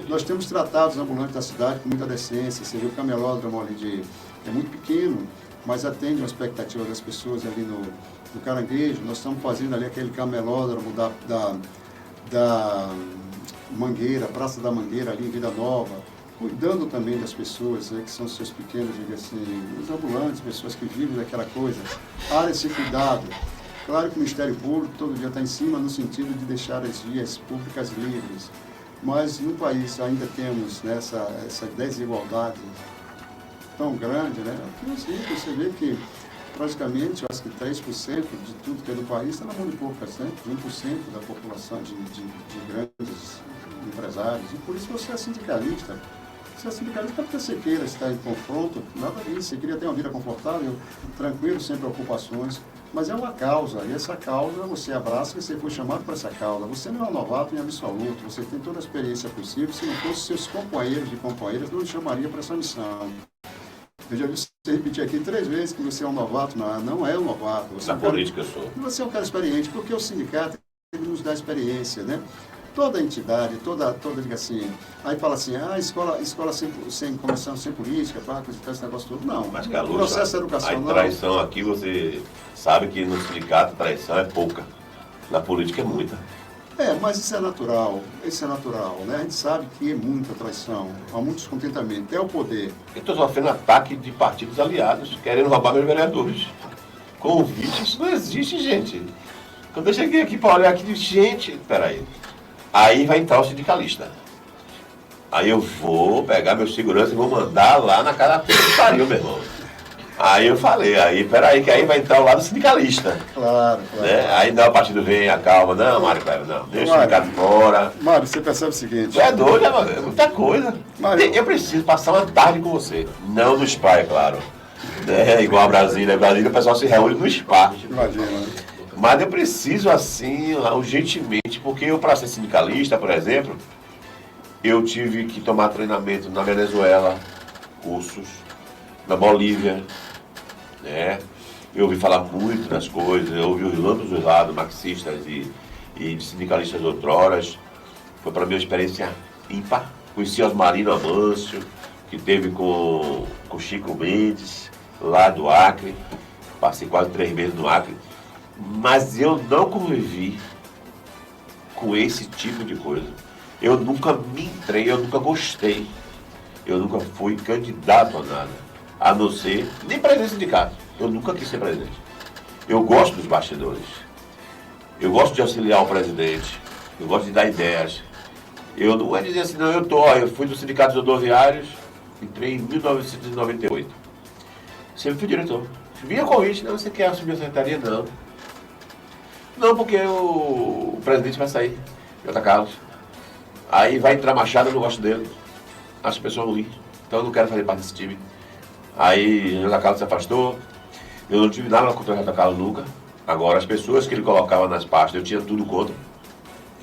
Nós temos tratado os ambulantes da cidade com muita decência. Você viu o camelódromo ali é muito pequeno, mas atende uma expectativa das pessoas ali no Caranguejo. Nós estamos fazendo ali aquele camelódromo da Mangueira, Praça da Mangueira ali em Vida Nova, cuidando também das pessoas, né, que são os seus pequenos, diga assim, os ambulantes, pessoas que vivem daquela coisa. Área de cuidado. Claro que o Ministério Público todo dia está em cima no sentido de deixar as vias públicas livres, mas no país ainda temos, né, essa desigualdade tão grande, né? Aqui você vê que praticamente, eu acho que 3% de tudo que é do país está na mão de poucas, né? 1% da população de grandes empresários, e por isso você é sindicalista. Você é sindicalista porque você queira estar em confronto, nada disso, você queria ter uma vida confortável, tranquilo, sem preocupações. Mas é uma causa, e essa causa você abraça e você foi chamado para essa causa. Você não é um novato em absoluto, você tem toda a experiência possível. Se não fosse seus companheiros e companheiras, não lhe chamaria para essa missão. Eu já vi você repetir aqui 3 vezes que você é um novato, não é um novato. Você Na política eu sou. Você é um cara experiente, porque o sindicato ele nos dá experiência, né? Toda entidade, diga assim, aí fala assim, escola sem comissão, sem política, esse negócio todo. Não, mas, o processo educacional... A traição aqui, você sabe que no sindicato a traição é pouca, na política é muita. Mas isso é natural, né? A gente sabe que é muita traição, há muito descontentamento, é o poder. Eu estou sofrendo ataque de partidos aliados, querendo roubar meus vereadores. Convite, isso não existe, gente. Quando eu cheguei aqui para olhar aqui, gente, peraí. Aí vai entrar o sindicalista. Aí eu vou pegar meu segurança e vou mandar lá na cara que pariu, meu irmão. Aí eu falei, peraí, que aí vai entrar o lado sindicalista. Claro. Né? Aí não, o partido vem, acalma. Não, Mário, não, deixa o sindicato fora. Mário, você percebe o seguinte... Tu é doido, é muita coisa. Mário, eu preciso passar uma tarde com você. Não no spa, é claro. Igual a Brasília. Em Brasília o pessoal se reúne no spa. Imagina. Mas eu preciso, assim, urgentemente, porque eu, para ser sindicalista, por exemplo, eu tive que tomar treinamento na Venezuela, cursos, na Bolívia, né? Eu ouvi falar muito das coisas, eu ouvi os ambos os lados, marxistas e de sindicalistas outroras. Foi para mim uma experiência ímpar. Conheci Osmarino Amâncio, que teve com Chico Mendes, lá do Acre. Passei quase 3 meses no Acre. Mas eu não convivi com esse tipo de coisa. Eu nunca me entrei, eu nunca gostei. Eu nunca fui candidato a nada. A não ser, nem presidente do sindicato. Eu nunca quis ser presidente. Eu gosto dos bastidores. Eu gosto de auxiliar o presidente. Eu gosto de dar ideias. Eu não é dizer assim, não, eu fui do Sindicato dos Rodoviários, entrei em 1998. Sempre fui diretor. Vinha convite, não, você quer assumir a secretaria? Não. Não, porque o presidente vai sair, J. Carlos. Aí vai entrar Machado, eu não gosto dele. Acho pessoa ruim. Então eu não quero fazer parte desse time. Aí J. Carlos se afastou. Eu não tive nada contra o J. Carlos nunca. Agora, as pessoas que ele colocava nas pastas, eu tinha tudo contra.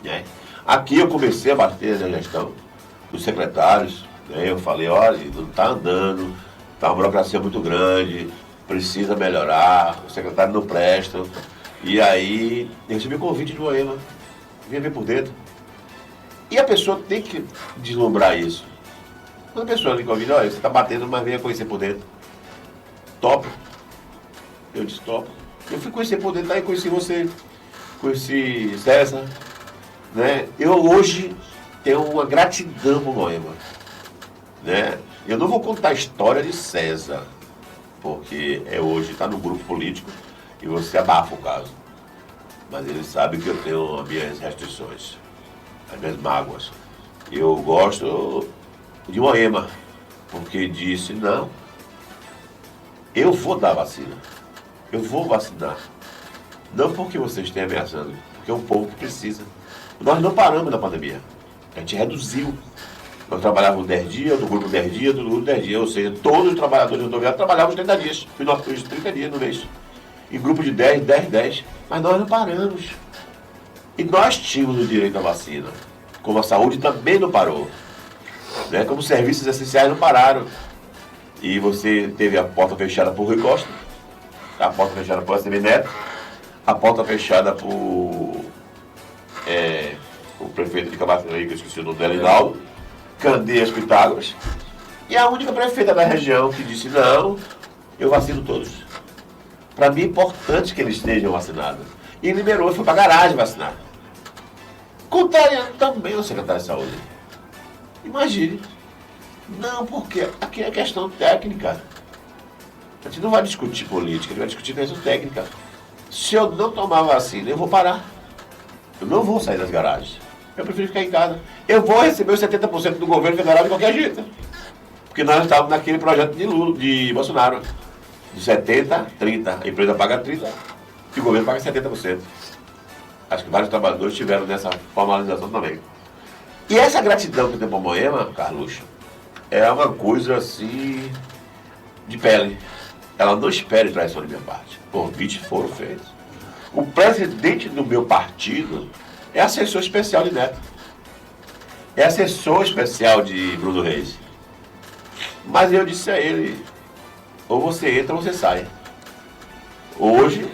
Né? Aqui eu comecei a bater na gestão dos secretários. Né? Eu falei, olha, não está andando, está uma burocracia muito grande, precisa melhorar, os secretários não prestam. E aí, eu recebi convite de Moema, vinha ver por dentro. E a pessoa tem que deslumbrar isso. Quando a pessoa me convida, olha, você está batendo, mas venha conhecer por dentro. Topo. Eu disse, topo. Eu fui conhecer por dentro, aí conheci você, conheci César. Né? Eu hoje tenho uma gratidão por Moema. Né? Eu não vou contar a história de César, porque hoje está no grupo político e você abafa o caso. Mas ele sabe que eu tenho as minhas restrições, as minhas mágoas. Eu gosto de Moema, porque disse, não, eu vou dar vacina, eu vou vacinar. Não porque vocês estejam ameaçando, porque é um povo que precisa. Nós não paramos na pandemia, a gente reduziu. Nós trabalhávamos 10 dias, do grupo 10 dias, do grupo 10 dias, ou seja, todos os trabalhadores rodoviários trabalhavam os 30 dias, os 30 dias no mês. Em grupo de 10, 10, 10. Mas nós não paramos. E nós tínhamos o direito à vacina. Como a saúde também não parou. Né? Como os serviços essenciais não pararam. E você teve a porta fechada por Rui Costa, a porta fechada por ACM Neto, a porta fechada por o prefeito de Camaçari, que eu esqueci o nome dela, Hinaldo, Candeias Pitágoras, e a única prefeita da região que disse, não, eu vacino todos. Para mim é importante que eles estejam vacinados. E liberou e foi para a garagem vacinar. Contrariando também o secretário de saúde. Imagine. Não, porque aqui é questão técnica. A gente não vai discutir política, a gente vai discutir questão técnica. Se eu não tomar vacina, eu vou parar. Eu não vou sair das garagens. Eu prefiro ficar em casa. Eu vou receber os 70% do governo federal de qualquer jeito. Porque nós estávamos naquele projeto de Lula, de Bolsonaro. De 70, 30. A empresa paga 30 e o governo paga 70%. Acho que vários trabalhadores estiveram nessa formalização também. E essa gratidão que tem para Moema, Carluxo, é uma coisa assim de pele. Ela não espera traição de minha parte. Convites foram feitos. O presidente do meu partido é assessor especial de Neto. É assessor especial de Bruno Reis. Mas eu disse a ele, ou você entra ou você sai. Hoje,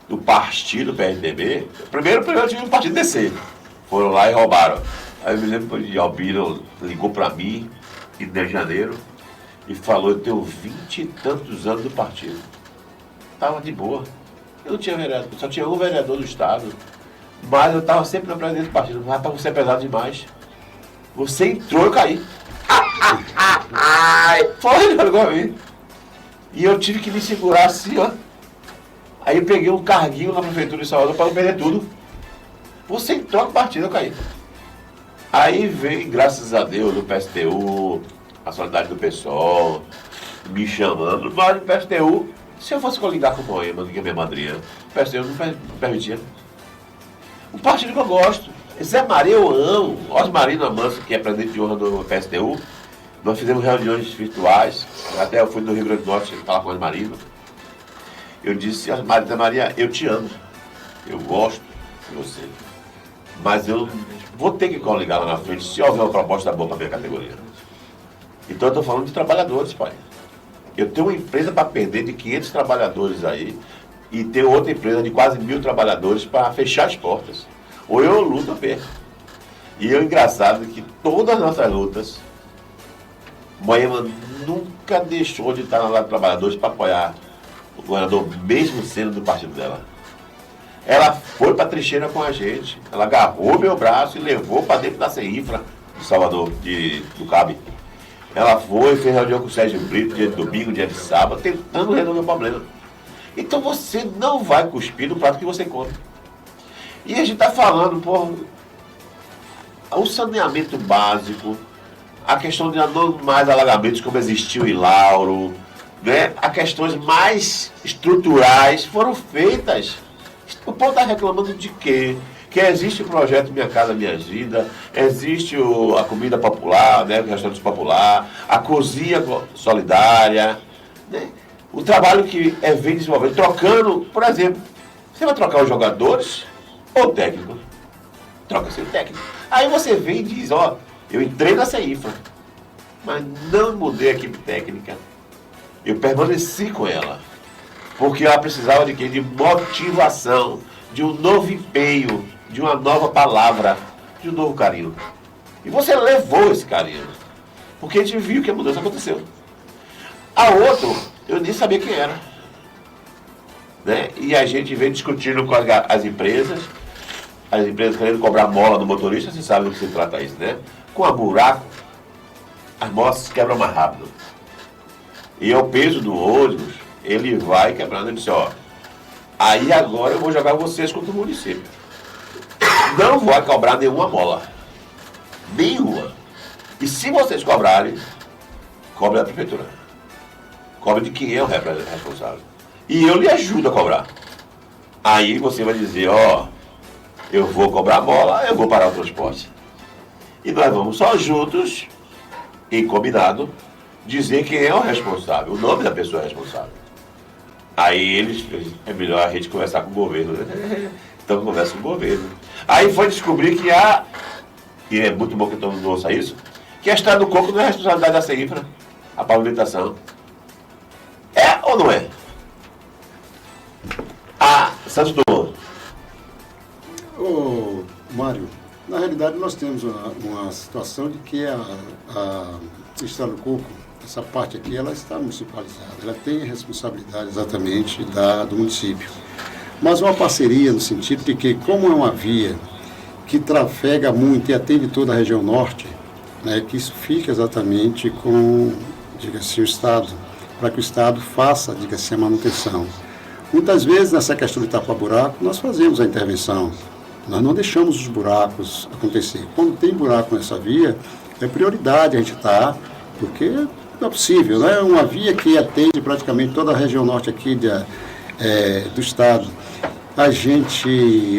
do partido PSDB, primeiro eu tive um partido DC. Foram lá e roubaram. Aí eu me lembro de Albino ligou para mim, em janeiro, e falou, eu tenho 20 e tantos anos do partido. Estava de boa. Eu não tinha vereador, só tinha um vereador do estado. Mas eu estava sempre na presidência do partido. Mas para você é pesado demais. Você entrou, eu caí. Foi, ele falou a mim. E eu tive que me segurar assim, ó. Aí eu peguei um carguinho na prefeitura de Salvador para não perder tudo. Você entrou no partido, eu caí. Aí veio, graças a Deus, o PSTU, a solidariedade do PSOL, me chamando. Mas o PSTU, se eu fosse coligar com o Moema, que é minha madrinha, o PSTU não permitia. O partido que eu gosto. Zé Maria eu amo. Osmarino Amâncio, que é presidente de honra do PSTU. Nós fizemos reuniões virtuais. Até eu fui no Rio Grande do Norte falar com o Osmarino. Eu disse, Zé Maria, eu te amo. Eu gosto de você. Mas eu vou ter que coligar lá na frente se houver uma proposta boa para a minha categoria. Então eu estou falando de trabalhadores, pai. Eu tenho uma empresa para perder de 500 trabalhadores aí e tenho outra empresa de quase 1.000 trabalhadores para fechar as portas. ou eu luto ou perco. E o engraçado é que todas as nossas lutas, Moema nunca deixou de estar na Lado dos Trabalhadores para apoiar o governador, mesmo sendo do partido dela. Ela foi para a trincheira com a gente, ela agarrou meu braço e levou para dentro da CEINFRA de Salvador, do CAB. Ela foi, fez reunião com o Sérgio Brito, dia de domingo, dia de sábado, tentando resolver o problema. Então você não vai cuspir no prato que você come. E a gente está falando, o saneamento básico, a questão de não mais alagamentos como existiu em Lauro, né? As questões mais estruturais foram feitas. O povo está reclamando de quê? Que existe o projeto Minha Casa Minha Vida, existe a comida popular, né? O restaurante popular, a cozinha solidária, né? O trabalho que vem desenvolvendo, trocando, por exemplo, você vai trocar os jogadores ou o técnico? Troca-se o técnico. Aí você vem e diz, eu entrei na CEINFRA, mas não mudei a equipe técnica. Eu permaneci com ela. Porque ela precisava de quê? De motivação, de um novo empenho, de uma nova palavra, de um novo carinho. E você levou esse carinho. Porque a gente viu que a mudança aconteceu. A outro, eu nem sabia quem era. Né? E a gente vem discutindo com as empresas querendo cobrar mola do motorista, você sabe do que se trata isso, né? Com a buraco, as molas se quebram mais rápido. E é o peso do ônibus, ele vai quebrando. Ele disse, aí agora eu vou jogar vocês contra o município. Não vou cobrar nenhuma mola. Nenhuma. E se vocês cobrarem, cobre da prefeitura. Cobre de quem é o responsável. E eu lhe ajudo a cobrar. Aí você vai dizer, eu vou cobrar a mola, eu vou parar o transporte. E nós vamos só juntos, em combinado, dizer quem é o responsável, o nome da pessoa responsável. Aí é melhor a gente conversar com o governo, né? Então conversa com o governo. Aí foi descobrir que e é muito bom que todo mundo ouça isso, que a estrada do coco não é responsabilidade da CEINFRA, a pavimentação. É ou não é? Santos Dumont. Ô, Mário, na realidade nós temos uma situação de que a Estrada do Coco, essa parte aqui, ela está municipalizada. Ela tem responsabilidade exatamente do município. Mas uma parceria no sentido de que, como é uma via que trafega muito e atende toda a região norte, né, que isso fica exatamente com, diga-se, o Estado, para que o Estado faça, diga-se, a manutenção. Muitas vezes, nessa questão de tapar buraco, nós fazemos a intervenção. Nós não deixamos os buracos acontecer. Quando tem buraco nessa via, é prioridade a gente estar, porque não é possível, né? Uma via que atende praticamente toda a região norte aqui do Estado.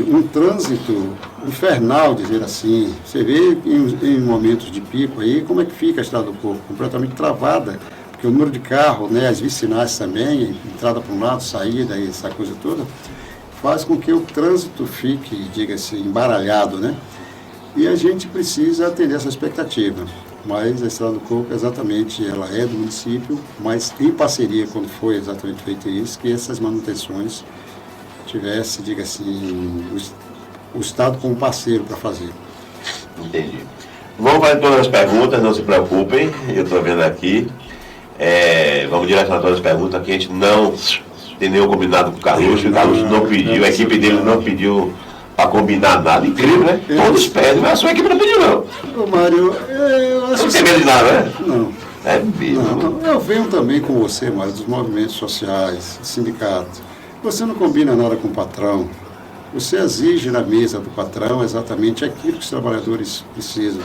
Um trânsito infernal, dizer assim. Você vê em momentos de pico aí, como é que fica a Estrada do Coco, completamente travada. Porque o número de carro, né, as vicinais também, entrada para um lado, saída, essa coisa toda, faz com que o trânsito fique, diga-se, embaralhado, né? E a gente precisa atender essa expectativa. Mas a Estrada do Coco, exatamente, ela é do município, mas em parceria, quando foi exatamente feito isso, que essas manutenções tivesse, diga assim, o Estado como parceiro para fazer. Entendi. Vamos fazer todas as perguntas, não se preocupem, eu estou vendo aqui. Vamos direcionar todas as perguntas, que a gente não tem nenhum combinado com o Carluxo não pediu, a equipe dele não pediu para combinar nada. Incrível, né? Todos pedem, mas a sua equipe não pediu, não. Ô, Mário, eu acho que... Não tem medo de nada, né? Não. É mesmo. Não, eu venho também com você, Mário, dos movimentos sociais, sindicatos. Você não combina nada com o patrão. Você exige na mesa do patrão exatamente aquilo que os trabalhadores precisam.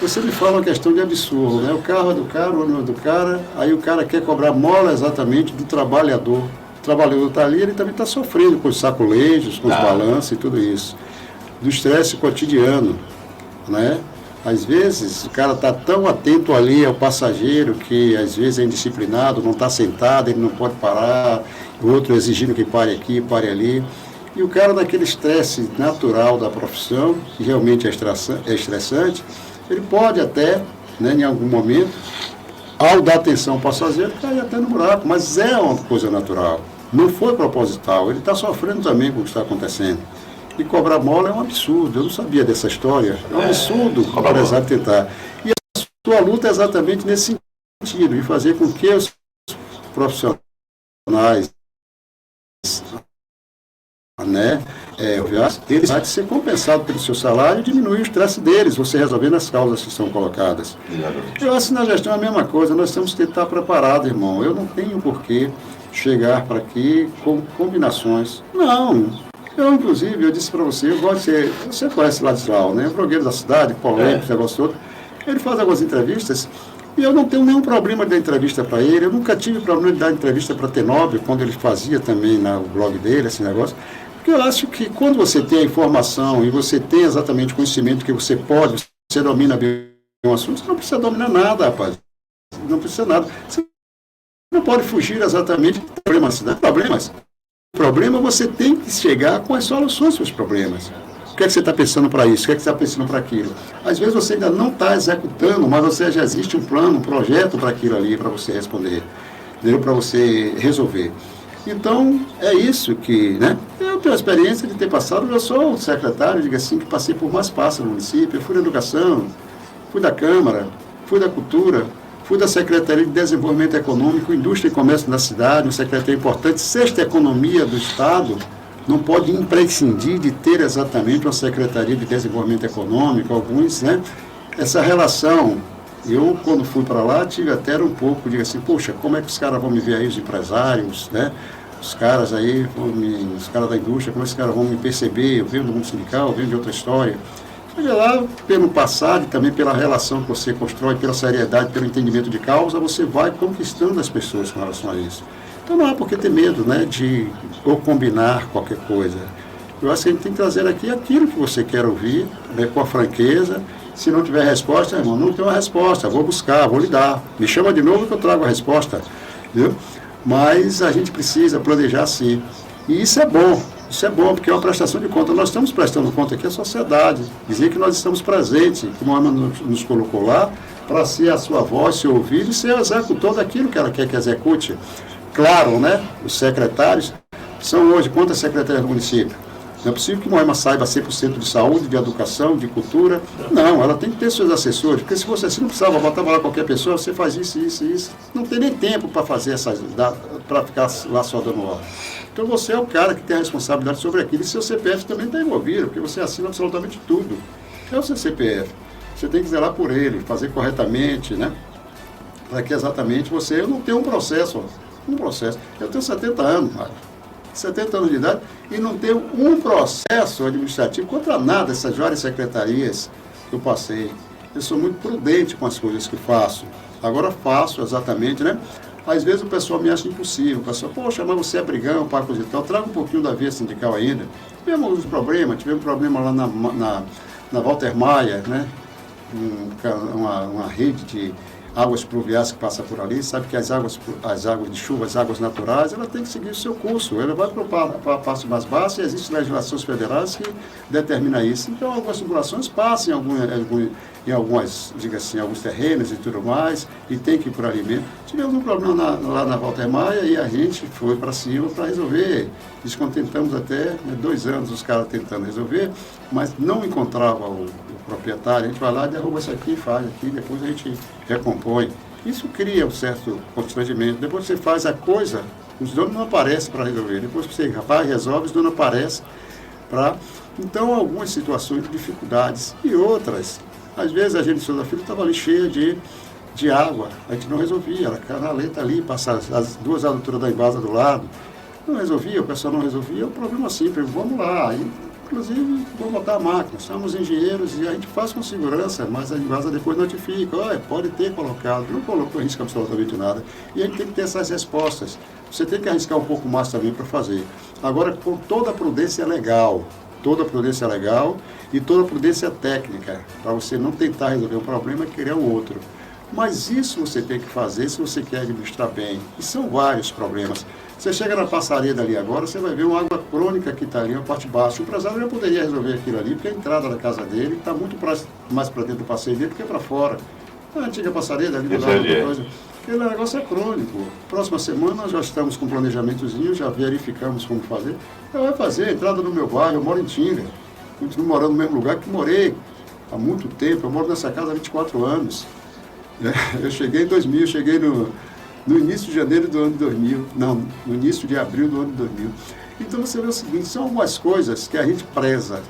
Você me fala uma questão de absurdo, né? O carro é do cara, o ônibus é do cara, aí o cara quer cobrar mola exatamente do trabalhador. O trabalhador está ali, ele também está sofrendo com os sacolejos, com os balanços e tudo isso. Do estresse cotidiano, né? Às vezes o cara está tão atento ali ao passageiro que às vezes é indisciplinado, não está sentado, ele não pode parar, o outro exigindo que pare aqui, pare ali. E o cara naquele estresse natural da profissão, que realmente é estressante, ele pode até, né, em algum momento, ao dar atenção ao passageiro, cair até no buraco, mas é uma coisa natural, não foi proposital, ele está sofrendo também com o que está acontecendo. E cobrar mola é um absurdo. Eu não sabia dessa história. É um absurdo o cobrar empresário tentar. E a sua luta é exatamente nesse sentido, de fazer com que os profissionais, né, eles vão ser compensados pelo seu salário e diminuir o estresse deles, você resolvendo as causas que são colocadas. Eu acho que na gestão é a mesma coisa, nós temos que estar preparados, irmão. Eu não tenho porquê chegar para aqui com combinações. Não. Eu, inclusive, eu disse para você, eu gosto de ser, você conhece Ladislau, né? Blogueiro da cidade, polêmico, esse negócio todo. Ele faz algumas entrevistas e eu não tenho nenhum problema de dar entrevista para ele. Eu nunca tive problema de dar entrevista para T9, quando ele fazia também no blog dele, esse negócio. Porque eu acho que quando você tem a informação e você tem exatamente o conhecimento que você pode, você domina bem um assunto, você não precisa dominar nada, rapaz. Não precisa nada. Você não pode fugir exatamente de problemas, né? Problemas. O problema, você tem que chegar com as soluções para os problemas. O que é que você está pensando para isso? O que é que você está pensando para aquilo? Às vezes você ainda não está executando, mas você já existe um plano, um projeto para aquilo ali, para você responder, para você resolver. Então, é isso que, né? Eu tenho a experiência de ter passado, eu sou secretário, diga assim, que passei por mais passos no município, eu fui da Educação, fui da Câmara, fui da Cultura, fui da Secretaria de Desenvolvimento Econômico, Indústria e Comércio da cidade, uma secretaria importante, sexta economia do Estado, não pode imprescindir de ter exatamente uma Secretaria de Desenvolvimento Econômico, alguns, né? Essa relação, eu quando fui para lá, tive até um pouco, diga assim, poxa, como é que os caras vão me ver aí, os empresários, né? Os caras aí, os caras da indústria, como é que os caras vão me perceber? Eu venho do mundo sindical, eu venho de outra história. Veja lá, pelo passado e também pela relação que você constrói, pela seriedade, pelo entendimento de causa, você vai conquistando as pessoas com relação a isso. Então não há por que ter medo, né, de ou combinar qualquer coisa. Eu acho que a gente tem que trazer aqui aquilo que você quer ouvir, né, com a franqueza. Se não tiver resposta, irmão, não tem uma resposta, vou buscar, vou lhe dar. Me chama de novo que eu trago a resposta. Viu? Mas a gente precisa planejar sim. E isso é bom, porque é uma prestação de conta. Nós estamos prestando conta aqui à sociedade. Dizer que nós estamos presentes, que Mohamed nos colocou lá, para ser a sua voz, seu ouvido e ser o executor daquilo que ela quer que execute. Claro, né? Os secretários são hoje quantas secretarias do município? Não é possível que Moema saiba 100% de saúde, de educação, de cultura. Não, ela tem que ter seus assessores, porque se você assim não precisava botar lá qualquer pessoa, você faz isso. Não tem nem tempo para fazer para ficar lá só dando hora. Então você é o cara que tem a responsabilidade sobre aquilo, e seu CPF também está envolvido, porque você assina absolutamente tudo. É o seu CPF. Você tem que zelar por ele, fazer corretamente, né? Para que exatamente você... Eu não tenho um processo. Eu tenho 70 anos, Mário. 70 anos de idade, e não tenho um processo administrativo contra nada dessas várias secretarias que eu passei. Eu sou muito prudente com as coisas que faço. Agora faço exatamente, né? Às vezes o pessoal me acha impossível. O pessoal, poxa, mas você é brigão, para coisa e tal. Traga um pouquinho da via sindical ainda. Tivemos um problema lá na Walter Maia, né? Uma rede de águas pluviais que passa por ali, sabe que as águas de chuva, as águas naturais, ela tem que seguir o seu curso. Ela vai para a parte mais baixa e existem legislações federais que determinam isso. Então, algumas tubulações passam em algumas, diga assim, alguns terrenos e tudo mais, e tem que ir por ali mesmo. Tivemos um problema lá na Walter Maia e a gente foi para cima para resolver. Descontentamos até 2 anos os caras tentando resolver, mas não encontrava o proprietário. A gente vai lá, derruba isso aqui, faz aqui, depois a gente recompõe. Isso cria um certo constrangimento. Depois que você faz a coisa, os donos não aparecem para resolver. Depois que você resolve, os donos aparecem para... Então, algumas situações de dificuldades e outras. Às vezes a gente, Souza Filho, estava ali cheia de água. A gente não resolvia. Era canaleta ali, passar as 2 adutoras da Embasa do lado. Não resolvia, o pessoal não resolvia. O problema simples, vamos lá. Inclusive, vamos botar a máquina. Somos engenheiros e a gente faz com segurança, mas a Embasa depois notifica. Olha, pode ter colocado. Não colocou risco absolutamente nada. E a gente tem que ter essas respostas. Você tem que arriscar um pouco mais também para fazer. Agora, com toda a prudência legal. Toda a prudência legal e toda a prudência técnica, para você não tentar resolver um problema e criar um outro. Mas isso você tem que fazer se você quer administrar bem. E são vários problemas. Você chega na passareda ali agora, você vai ver uma água crônica que está ali, a parte baixa. O empresário já poderia resolver aquilo ali, porque a entrada da casa dele está muito mais para dentro do passeio dele do que para fora. A antiga Passareda, ali do Esse lado é o dia. da coisa. Aquele negócio é crônico. Próxima semana nós já estamos com um planejamentozinho, já verificamos como fazer. Eu vou fazer, entrada no meu bairro, eu moro em Tinga. Continuo morando no mesmo lugar que morei há muito tempo. Eu moro nessa casa há 24 anos. Eu cheguei em 2000, cheguei no início de janeiro do ano 2000. Não, no início de abril do ano 2000. Então você vê o seguinte, são algumas coisas que a gente preza.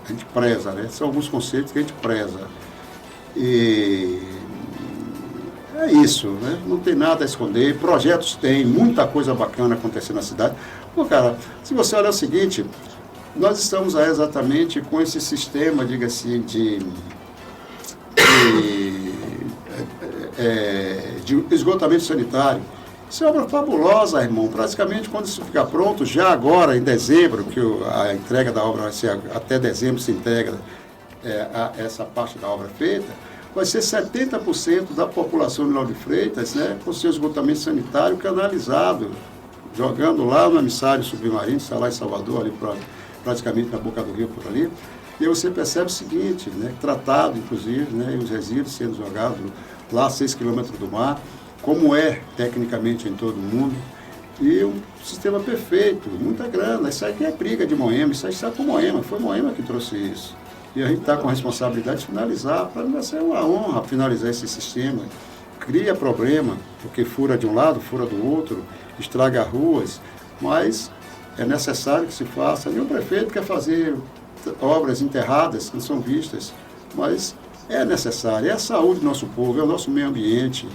A gente preza, né? São alguns conceitos que a gente preza. E é isso, né? Não tem nada a esconder. Projetos tem, muita coisa bacana acontecendo na cidade. Pô, cara, se você olhar o seguinte, nós estamos aí exatamente com esse sistema, diga assim, de esgotamento sanitário. Isso é obra fabulosa, irmão. Praticamente, quando isso ficar pronto, já agora, em dezembro, que a entrega da obra vai ser, até dezembro se integra essa parte da obra feita, vai ser 70% da população de Lauro de Freitas, né, com seu esgotamento sanitário canalizado, jogando lá no emissário submarino, está lá em Salvador, ali praticamente na boca do rio por ali. E aí você percebe o seguinte, né, tratado, inclusive, né, e os resíduos sendo jogados lá a 6 quilômetros do mar, como é tecnicamente em todo o mundo, e um sistema perfeito, muita grana. Isso aqui é briga de Moema, isso aí está com Moema, foi Moema que trouxe isso. E a gente está com a responsabilidade de finalizar, para nós ser uma honra finalizar esse sistema. Cria problema, porque fura de um lado, fura do outro, estraga ruas, mas é necessário que se faça. Nenhum prefeito quer fazer obras enterradas, que não são vistas, mas é necessário, é a saúde do nosso povo, é o nosso meio ambiente,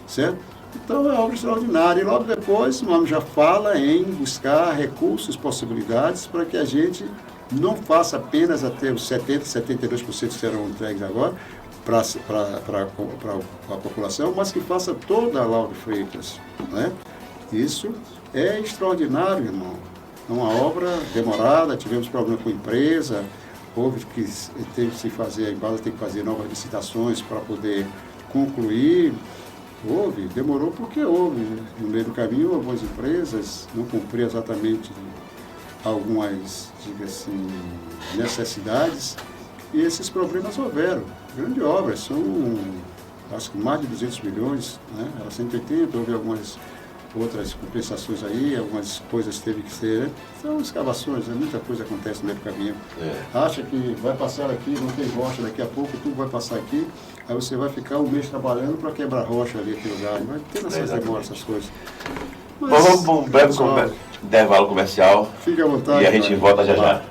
certo? Então é obra extraordinária. E logo depois o nome já fala em buscar recursos, possibilidades para que a gente não faça apenas até os 70%, 72% que serão entregues agora para a população, mas que faça toda a Lauro de Freitas, né? Isso é extraordinário, irmão. É uma obra demorada, tivemos problema com a empresa, houve que teve que se fazer, a Embasa tem que fazer novas licitações para poder concluir. Demorou porque houve, né? No meio do caminho, algumas empresas não cumpriam exatamente algumas, diga assim, necessidades, e esses problemas houveram. Grande obra, são, acho que mais de 200 milhões, né? Era 180, houve algumas outras compensações aí, algumas coisas teve que ser, né? São escavações, né? Muita coisa acontece no meio do caminho. Acha que vai passar aqui, não tem rocha, daqui a pouco tudo vai passar aqui, aí você vai ficar um mês trabalhando para quebrar rocha ali aquele lugar, vai ter nessas demoras, essas coisas. Mas, vamos para um breve intervalo comercial. Fique à vontade. E a gente volta já já.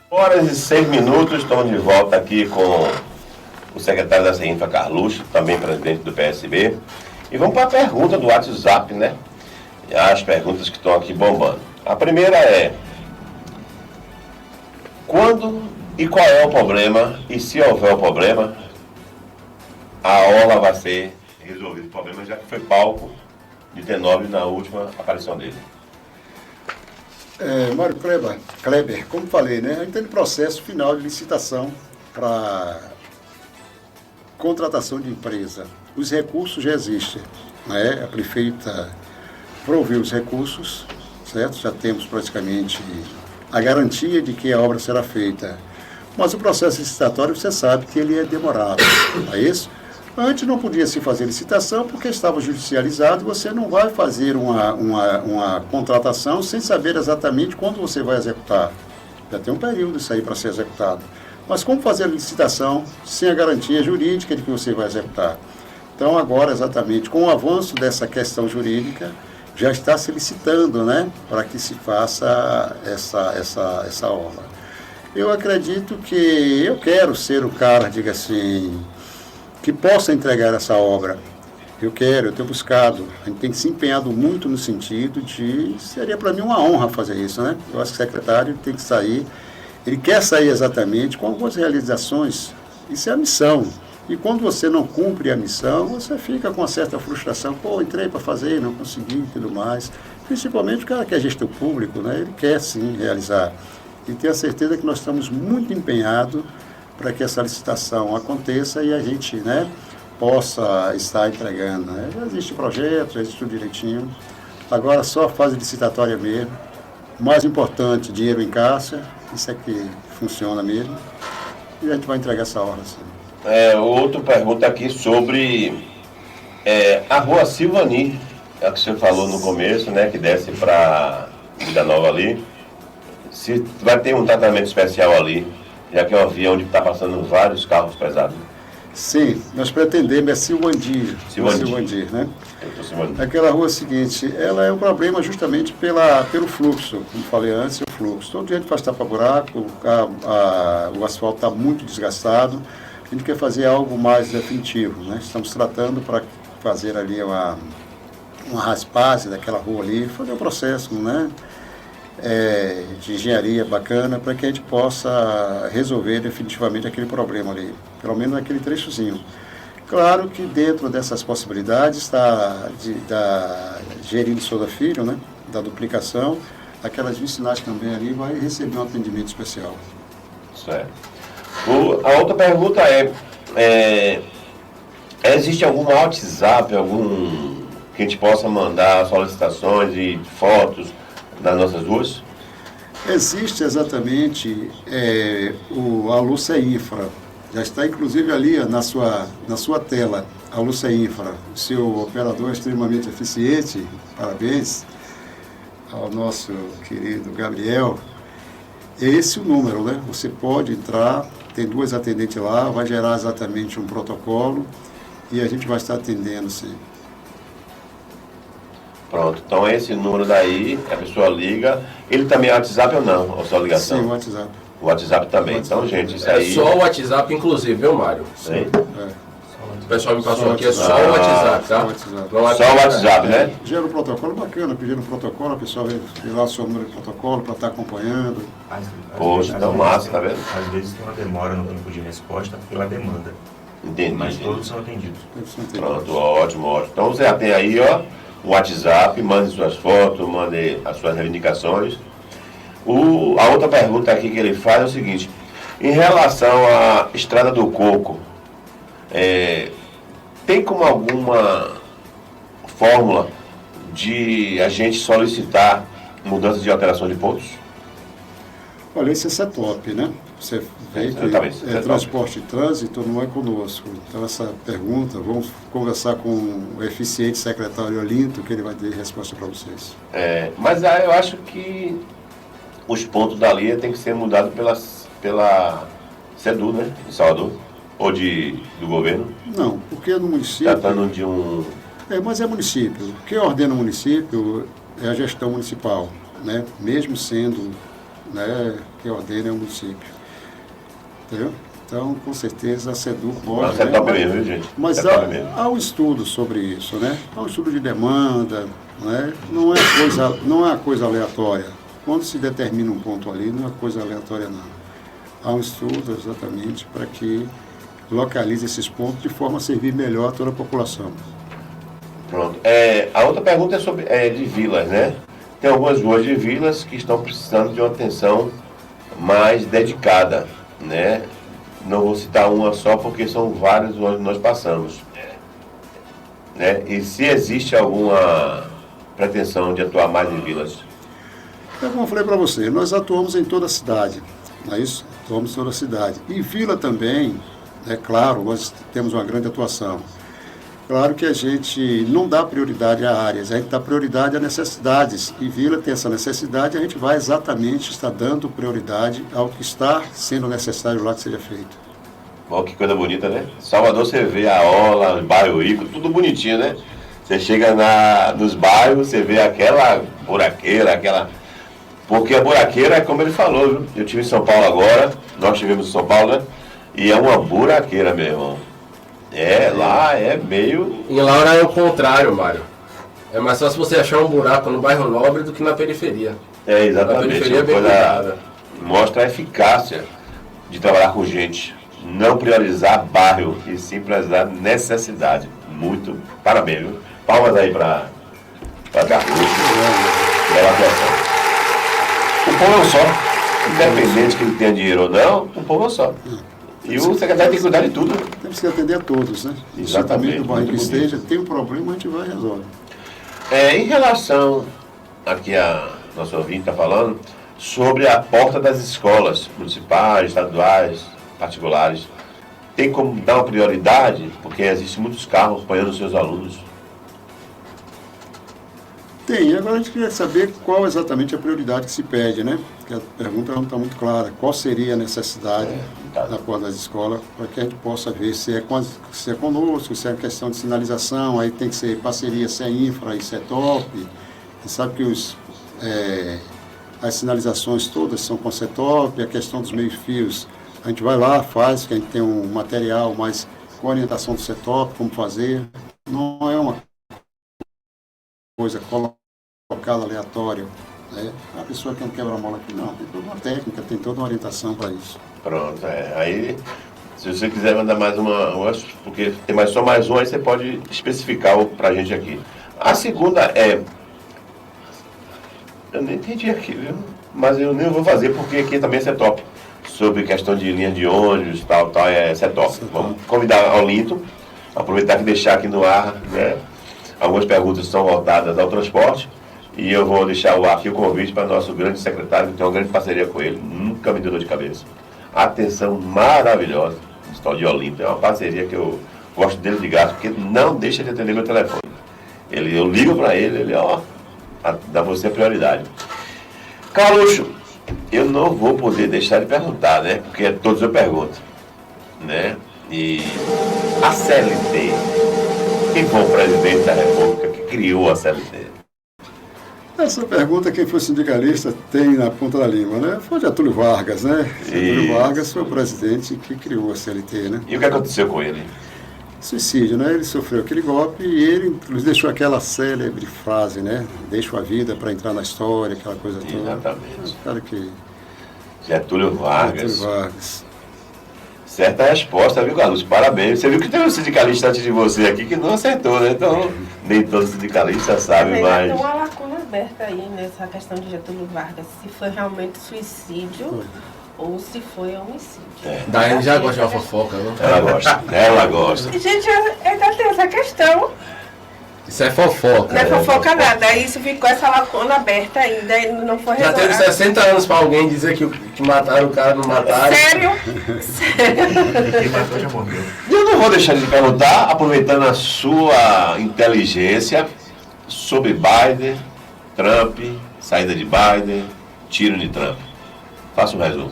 Horas e 6 minutos, estamos de volta aqui com o secretário da CEINFRA, Carluxo, também presidente do PSB. E vamos para a pergunta do WhatsApp, né? As perguntas que estão aqui bombando. A primeira é: quando e qual é o problema? E se houver o problema, a orla vai ser resolvido o problema, já que foi palco de T9 na última aparição dele. Mário Kleber, como falei, né? A gente está em processo final de licitação para contratação de empresa. Os recursos já existem, né? A prefeita proveu os recursos, certo? Já temos praticamente a garantia de que a obra será feita. Mas o processo licitatório, você sabe que ele é demorado, não é isso? Antes não podia se fazer licitação porque estava judicializado, você não vai fazer uma contratação sem saber exatamente quando você vai executar. Já tem um período isso aí para ser executado. Mas como fazer a licitação sem a garantia jurídica de que você vai executar? Então agora, exatamente, com o avanço dessa questão jurídica, já está se licitando, né, para que se faça essa obra. Eu acredito que eu quero ser o cara, diga assim, que possa entregar essa obra. Eu tenho buscado, a gente tem se empenhado muito no sentido de, seria para mim uma honra fazer isso, né? Eu acho que o secretário tem que sair, ele quer sair exatamente com algumas realizações, isso é a missão. E quando você não cumpre a missão, você fica com uma certa frustração, pô, entrei para fazer, não consegui e tudo mais. Principalmente o cara que é gestor público, né? Ele quer sim realizar. E tenho a certeza que nós estamos muito empenhados para que essa licitação aconteça e a gente, né, possa estar entregando, né? Já existe projeto, já existe tudo direitinho. Agora só a fase licitatória mesmo. O mais importante, dinheiro em caixa, isso é que funciona mesmo. E a gente vai entregar essa obra, sim. Outra pergunta aqui sobre a rua Silvani, é o que você falou no começo, né? Que desce para Vida Nova ali. Se vai ter um tratamento especial ali, já que é uma via onde está passando vários carros pesados. Sim, nós pretendemos, é Silvandir, né? Aquela rua seguinte, ela é um problema justamente pelo fluxo, como falei antes, o fluxo. Todo dia a gente faz tapa-buraco, o asfalto está muito desgastado, a gente quer fazer algo mais definitivo, né? Estamos tratando para fazer ali uma raspagem daquela rua ali, fazer um processo, né? De engenharia bacana para que a gente possa resolver definitivamente aquele problema ali, pelo menos naquele trechozinho. Claro que dentro dessas possibilidades está da Gerino Souza Filho, né, da duplicação, aquelas vicinais também ali vai receber um atendimento especial. Certo. A outra pergunta existe algum WhatsApp, que a gente possa mandar solicitações e fotos das nossas ruas? Existe exatamente a Lúcia Infra. Já está inclusive ali na sua tela, a Lúcia Infra. O seu operador é extremamente eficiente, parabéns ao nosso querido Gabriel. Esse é o número, né? Você pode entrar, tem 2 atendentes lá, vai gerar exatamente um protocolo e a gente vai estar atendendo, sim. Pronto, então esse número daí, a pessoa liga. Ele também é WhatsApp ou não? Ou só ligação? Sim, o WhatsApp. O WhatsApp também. WhatsApp. Então, gente, isso aí... É só o WhatsApp, inclusive, viu, Mário? Sim. O pessoal me passou Só aqui, é WhatsApp. só o WhatsApp, tá? Só o WhatsApp. Não é Só o WhatsApp, né? Gera um protocolo bacana, pedindo um protocolo, a pessoa vê lá o seu número de protocolo para estar acompanhando. Poxa, então massa, tá vendo? Às vezes tem uma demora no tempo de resposta pela demanda, Entendi. mas todos são atendidos. Pronto, ótimo, ótimo. Então você já tem aí, ó, o WhatsApp, mande suas fotos, mande as suas reivindicações. A outra pergunta aqui que ele faz é o seguinte: em relação à Estrada do Coco, tem como alguma fórmula de a gente solicitar mudanças de alteração de pontos? Olha, esse é setup, né? Você vê que Exatamente, transporte e trânsito não é conosco. Então, essa pergunta, vamos conversar com o eficiente secretário Olinto, que ele vai ter resposta para vocês. Mas eu acho que os pontos da linha tem que ser mudados pela SEDU, né? De Salvador. Ou do governo. Não, porque no município... Tratando de um... mas é município. Quem ordena o município é a gestão municipal, né? Mesmo sendo, né, quem ordena é o município. Entendeu? Então, com certeza, a SEDU pode... Mas é top mesmo, viu, gente? Mas há um estudo sobre isso, né? Há um estudo de demanda, né? Não é uma coisa aleatória. Quando se determina um ponto ali, não é coisa aleatória, não. Há um estudo exatamente para que localize esses pontos de forma a servir melhor a toda a população. Pronto. A outra pergunta é sobre de vilas, né? Tem algumas ruas de vilas que estão precisando de uma atenção mais dedicada, né? Não vou citar uma só porque são várias onde nós passamos. Né? E se existe alguma pretensão de atuar mais em vilas? Como eu falei para você, nós atuamos em toda a cidade, não é isso? Atuamos em toda a cidade. E vila também, é claro, nós temos uma grande atuação. Claro que a gente não dá prioridade a áreas, a gente dá prioridade a necessidades. E vila tem essa necessidade, a gente vai exatamente estar dando prioridade ao que está sendo necessário lá que seja feito. Olha que coisa bonita, né? Salvador você vê a orla, os bairros ricos, tudo bonitinho, né? Você chega nos bairros, você vê aquela buraqueira, Porque a buraqueira é como ele falou, viu? Eu estive em São Paulo agora, nós estivemos em São Paulo, né? E é uma buraqueira, meu irmão. Lá é meio... Em Laura é o contrário, Mário. É mais fácil você achar um buraco no bairro Nobre do que na periferia. Exatamente. A periferia é bem cuidada. Mostra a eficácia de trabalhar com gente. Não priorizar bairro, e sim priorizar necessidade. Muito parabéns, viu? Palmas aí para Carluxo. Bela atuação. O povo é um só. Independente que ele tenha dinheiro ou não, o povo é um só. E o secretário tem que cuidar de tudo. Temos que atender a todos, né? Exatamente. Do bairro que esteja, tem um problema, a gente vai e resolve. Em relação, aqui a nossa ouvinte está falando, sobre a porta das escolas municipais, estaduais, particulares. tem como dar uma prioridade, porque existem muitos carros apoiando os seus alunos. Tem, agora a gente queria saber qual exatamente a prioridade que se pede, né? Porque a pergunta não está muito clara. Qual seria a necessidade da porta das escolas para que a gente possa ver se é conosco, se é questão de sinalização, aí tem que ser parceria, se é infra e se é top. A gente sabe que as sinalizações todas são com CETOP, a questão dos meios-fios, a gente vai lá, faz, que a gente tem um material mais com orientação do CETOP, como fazer. Não é uma coisa colocada aleatória. Né? A pessoa que não quebra a mola aqui, não. Tem toda uma técnica, tem toda uma orientação para isso. Pronto, aí, se você quiser mandar mais uma, porque tem só mais uma, aí você pode especificar para a gente aqui. A segunda é... Eu nem entendi aqui, viu? Mas eu nem vou fazer, porque aqui também é CETOP. Sobre questão de linha de ônibus, tal, é CETOP. Vamos convidar ao Linton, aproveitar e deixar aqui no ar, né? Algumas perguntas são voltadas ao transporte, e eu vou deixar aqui o convite para nosso grande secretário, que tem uma grande parceria com ele, nunca me deu dor de cabeça. Atenção maravilhosa, o Estado de Olinto, é uma parceria que eu gosto dele de graça, porque não deixa de atender meu telefone. Eu ligo para ele, dá você a prioridade. Carluxo, eu não vou poder deixar de perguntar, né? Porque todos eu pergunto, né? E a CLT, quem foi o presidente da República que criou a CLT? Essa pergunta, quem foi sindicalista tem na ponta da língua, né? Foi Getúlio Vargas, né? Getúlio Vargas foi o presidente que criou a CLT, né? E o que aconteceu com ele? Suicídio, né? Ele sofreu aquele golpe e ele, inclusive, deixou aquela célebre frase, né? Deixo a vida para entrar na história, aquela coisa toda. Exatamente. O cara que... Getúlio Vargas. Getúlio Vargas. Certa resposta, viu, Carlos? Parabéns. Você viu que tem um sindicalista antes de você aqui que não acertou, né? Então, nem todo sindicalista sabe, mas... Tem uma lacuna aberta aí nessa questão de Getúlio Vargas, se foi realmente suicídio ou se foi homicídio. Daí já gosta de uma fofoca, não? Ela gosta. Gente, ainda tem essa questão. Isso é fofoca. Não é fofoca nada, aí isso ficou essa lacuna aberta ainda e não foi Já teve resolvido. 60 anos pra alguém dizer que mataram o cara, não mataram. Sério? Quem matou já morreu. Eu não vou deixar de perguntar, aproveitando a sua inteligência, sobre Biden, Trump, saída de Biden, tiro de Trump. Faça um resumo.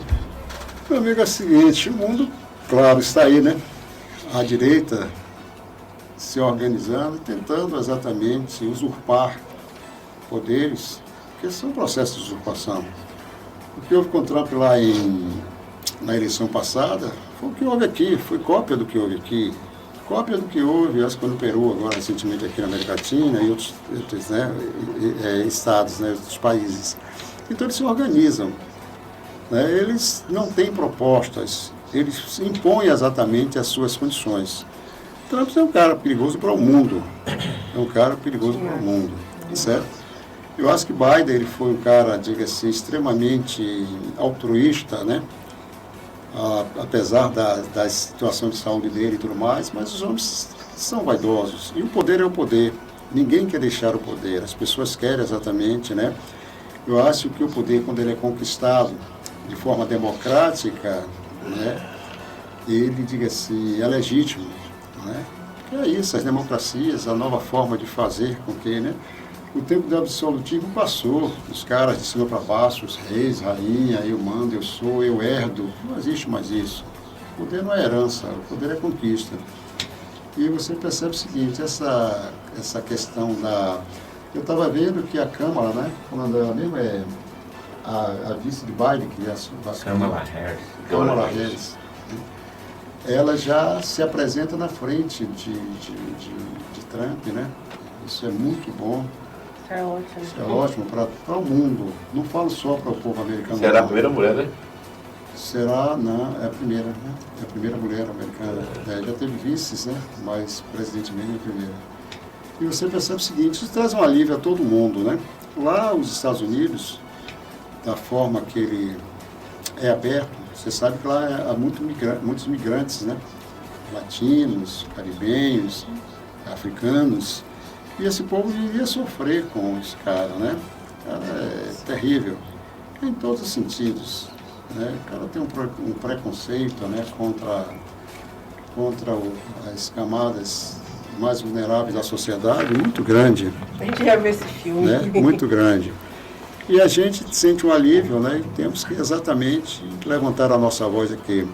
Meu amigo, é o seguinte, o mundo, claro, está aí, né? A direita se organizando, tentando exatamente usurpar poderes, porque são processos de usurpação. O que houve com o Trump lá na eleição passada foi o que houve aqui, foi cópia do que houve aqui, cópia do que houve, acho que foi no Peru agora, recentemente aqui na América Latina e outros né, estados, né, outros países. Então eles se organizam, né, eles não têm propostas, eles impõem exatamente as suas condições. Trump é um cara perigoso para o mundo, certo? Eu acho que Biden ele foi um cara, diga-se, extremamente altruísta, né? Apesar da situação de saúde dele e tudo mais, mas os homens são vaidosos. E o poder é o poder. Ninguém quer deixar o poder. As pessoas querem exatamente, né? Eu acho que o poder, quando ele é conquistado de forma democrática, né? Ele, diga-se, é legítimo, né? É isso, as democracias, a nova forma de fazer com que, né? O tempo do absolutismo passou, os caras de cima para baixo, os reis, rainha, eu mando, eu sou, eu herdo, não existe mais isso. O poder não é herança, o poder é conquista. E você percebe o seguinte, essa questão da... Eu estava vendo que a Câmara, né, falando ela mesmo, é a vice de Biden, que é a Kamala Harris. Kamala Harris, ela já se apresenta na frente de Trump, né? Isso é muito bom. É ótimo. Isso é ótimo para o mundo. Não falo só para o povo americano. Será a primeira mulher, né? Será, não, é a primeira, né? É a primeira mulher americana. Já teve vices, né? Mas presidente mesmo é a primeira. E você percebe o seguinte, isso traz um alívio a todo mundo, né? Lá os Estados Unidos, da forma que ele é aberto, você sabe que lá há muitos migrantes, né? Latinos, caribenhos, africanos. E esse povo iria sofrer com esse cara, né? O cara é terrível, em todos os sentidos. Né? O cara tem um preconceito, né, contra contra as camadas mais vulneráveis da sociedade, muito grande, A gente já viu esse filme. né? Muito grande. E a gente sente um alívio, né? E temos que exatamente levantar a nossa voz aqui.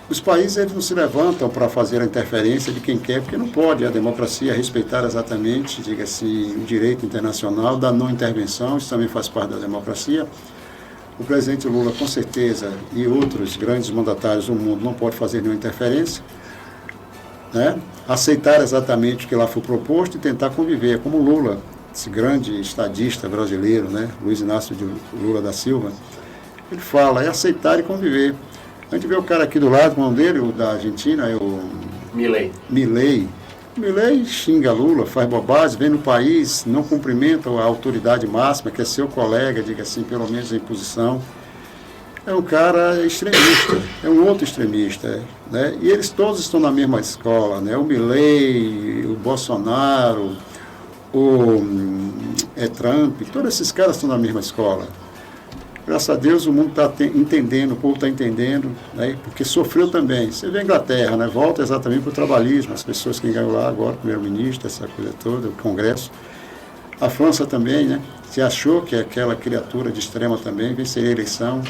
Os países eles não se levantam para fazer a interferência de quem quer, porque não pode. A democracia é respeitar exatamente, diga-se, o direito internacional da não intervenção, isso também faz parte da democracia. O presidente Lula, com certeza, e outros grandes mandatários do mundo não podem fazer nenhuma interferência, né? Aceitar exatamente o que lá foi proposto e tentar conviver, como Lula, esse grande estadista brasileiro, né? Luiz Inácio de Lula da Silva, ele fala, é aceitar e conviver. A gente vê o cara aqui do lado, o nome dele, o da Argentina, é o Milei. Milei. Milei xinga Lula, faz bobagem, vem no país, não cumprimenta a autoridade máxima, que é seu colega, diga assim, pelo menos em posição. É um cara extremista, é um outro extremista, né? E eles todos estão na mesma escola, né? O Milei, o Bolsonaro, Trump, todos esses caras estão na mesma escola. Graças a Deus o mundo está entendendo, o povo está entendendo, né? Porque sofreu também. Você vê a Inglaterra, né? Volta exatamente para o trabalhismo, as pessoas que ganham lá agora, o primeiro-ministro, essa coisa toda, o Congresso. A França também, né? Se achou que aquela criatura de extrema também venceria a eleição.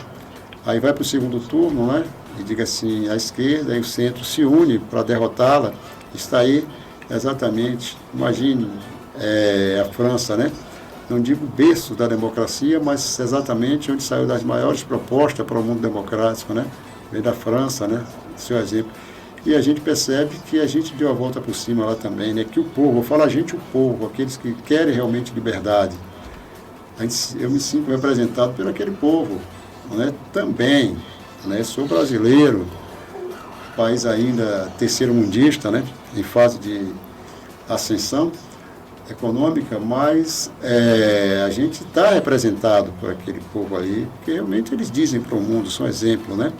Aí vai para o segundo turno, né? E diga assim, a esquerda e o centro se unem para derrotá-la. Está aí exatamente, imagine a França, né? Não digo berço da democracia, mas exatamente onde saiu das maiores propostas para o mundo democrático, né? Vem da França, né? Seu exemplo. E a gente percebe que a gente deu a volta por cima lá também, né? Que o povo, vou falar a gente, o povo, aqueles que querem realmente liberdade. Eu me sinto representado por aquele povo, né? Também, né? Sou brasileiro, país ainda terceiro-mundista, né? Em fase de ascensão econômica, mas a gente está representado por aquele povo ali, porque realmente eles dizem para o mundo, são exemplo, né?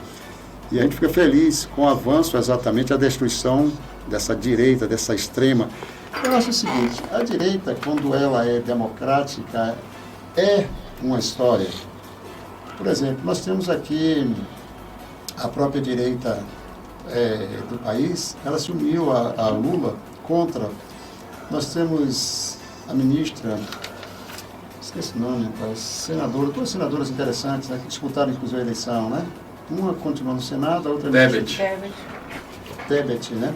E a gente fica feliz com o avanço, exatamente a destruição dessa direita, dessa extrema. Eu acho o seguinte, a direita, quando ela é democrática, é uma história. Por exemplo, nós temos aqui a própria direita do país, ela se uniu a Lula contra. Nós temos a ministra, esqueci o nome, rapaz, senadora, duas senadoras interessantes, né, que disputaram inclusive a eleição, né? Uma continua no Senado, a outra... Tebet. Tebet, né?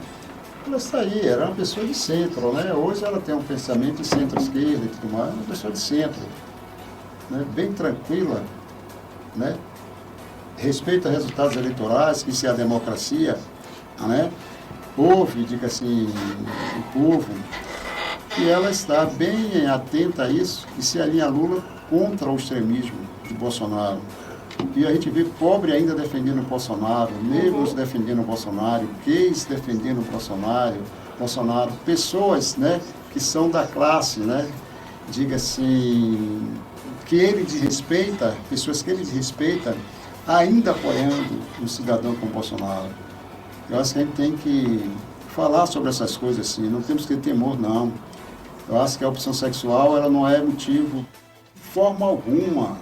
Ela está aí, era uma pessoa de centro, né? Hoje ela tem um pensamento de centro-esquerda e tudo mais, uma pessoa de centro, né? Bem tranquila, né? Respeita resultados eleitorais, que isso é a democracia, né? Ouve, diga assim, o povo, e ela está bem atenta a isso e se alinha a Lula contra o extremismo de Bolsonaro. E a gente vê pobre ainda defendendo o Bolsonaro, negros defendendo o Bolsonaro, gays defendendo o Bolsonaro, pessoas, né, que são da classe, né, diga assim, que ele desrespeita, pessoas que ele desrespeita, ainda apoiando um cidadão como Bolsonaro. Eu acho que a gente tem que falar sobre essas coisas assim, não temos que ter temor, não. Eu acho que a opção sexual ela não é motivo de forma alguma,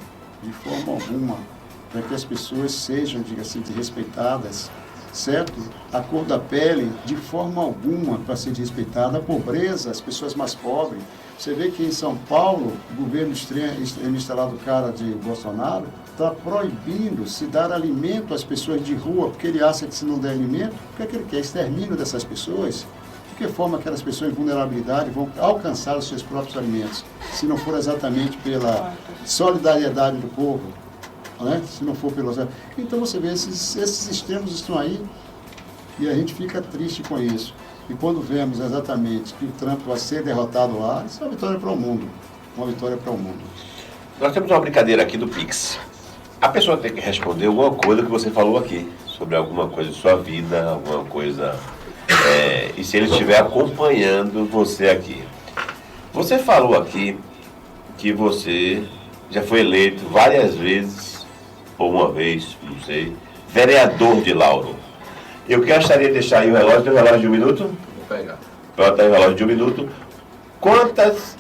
para que as pessoas sejam, diga assim, respeitadas, certo? A cor da pele, de forma alguma, para ser desrespeitada. A pobreza, as pessoas mais pobres. Você vê que em São Paulo, o governo extremista lá do cara de Bolsonaro está proibindo se dar alimento às pessoas de rua, porque ele acha que se não der alimento, o que é que ele quer? Extermínio dessas pessoas? De que forma aquelas pessoas em vulnerabilidade vão alcançar os seus próprios alimentos, se não for exatamente pela solidariedade do povo, né? Se não for pelos... Então você vê, esses extremos estão aí e a gente fica triste com isso. E quando vemos exatamente que o Trump vai ser derrotado lá, isso é uma vitória para o mundo. Uma vitória para o mundo. Nós temos uma brincadeira aqui do Pix. A pessoa tem que responder alguma coisa que você falou aqui, sobre alguma coisa de sua vida, alguma coisa... e se ele estiver acompanhando você aqui. Você falou aqui que você já foi eleito várias vezes, ou uma vez, não sei, vereador de Lauro. Eu gostaria de deixar aí o relógio, tem um relógio de 1 minuto? Vou pegar. Pronto, aí o relógio de 1 minuto. Quantas